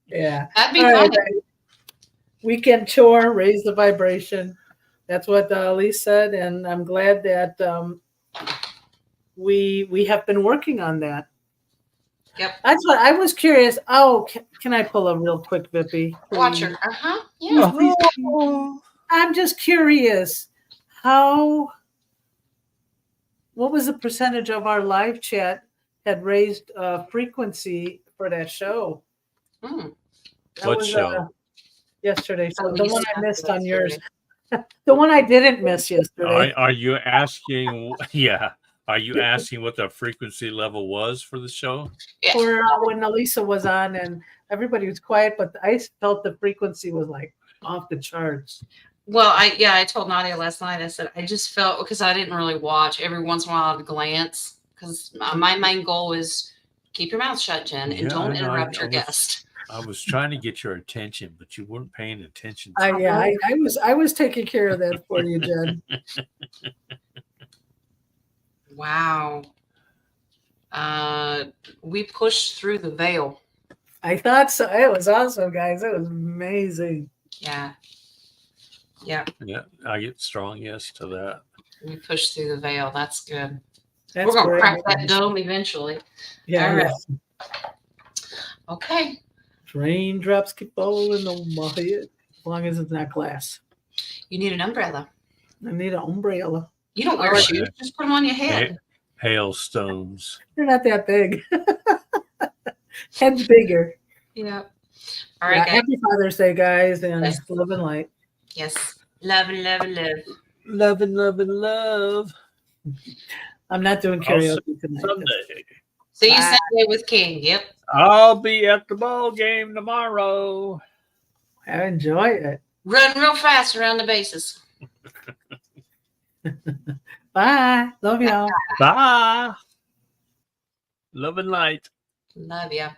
Yeah. That'd be All fun. right, guys. Weekend chore, raise the vibration. That's what Lee said, and I'm glad that we have been working on that. Yep. That's what I was curious. Oh, can I pull a real quick Vippy? Watch her. Yeah. I'm just curious. What was the percentage of our live chat had raised frequency for that show? Mm. That What was, show? Yesterday. So Oh, the you one I said missed that on yours. yesterday. The one I didn't miss yesterday. Are you asking? Yeah. Are you asking what the frequency level was for the show? Yeah. Or when Elisa was on and everybody was quiet, but I felt the frequency was like off the charts. Well, I told Nadia last night, I said, I just felt, because I didn't really watch, every once in a while I'd glance, because my main goal is keep your mouth shut, Jen, and Yeah, don't I know. interrupt I your was- guest. I was trying to get your attention, but you weren't paying attention. I was taking care of that for you, Jen. Wow. We pushed through the veil. I thought so. It was awesome, guys. It was amazing. Yeah. Yeah. Yeah, I get strong yes to that. We pushed through the veil. That's good. That's We're going to great. crack that dome eventually. Yeah. All right. Yes. Okay. Raindrops keep falling on my head, as long as it's not glass. You need an umbrella. I need an umbrella. You don't wear All right. shoes. Just put them on your head. Hailstones. They're not that big. Head's bigger. Yeah. All right, guys. Happy Father's Day, guys, and Yes. love and light. Yes. Love and love and love. Love and love and love. I'm not doing karaoke tonight. Someday. See you Bye. Sunday with King. Yep. I'll be at the ball game tomorrow. I enjoy it. Run real fast around the bases. Bye. Love y'all. Bye. Love and light. Love ya.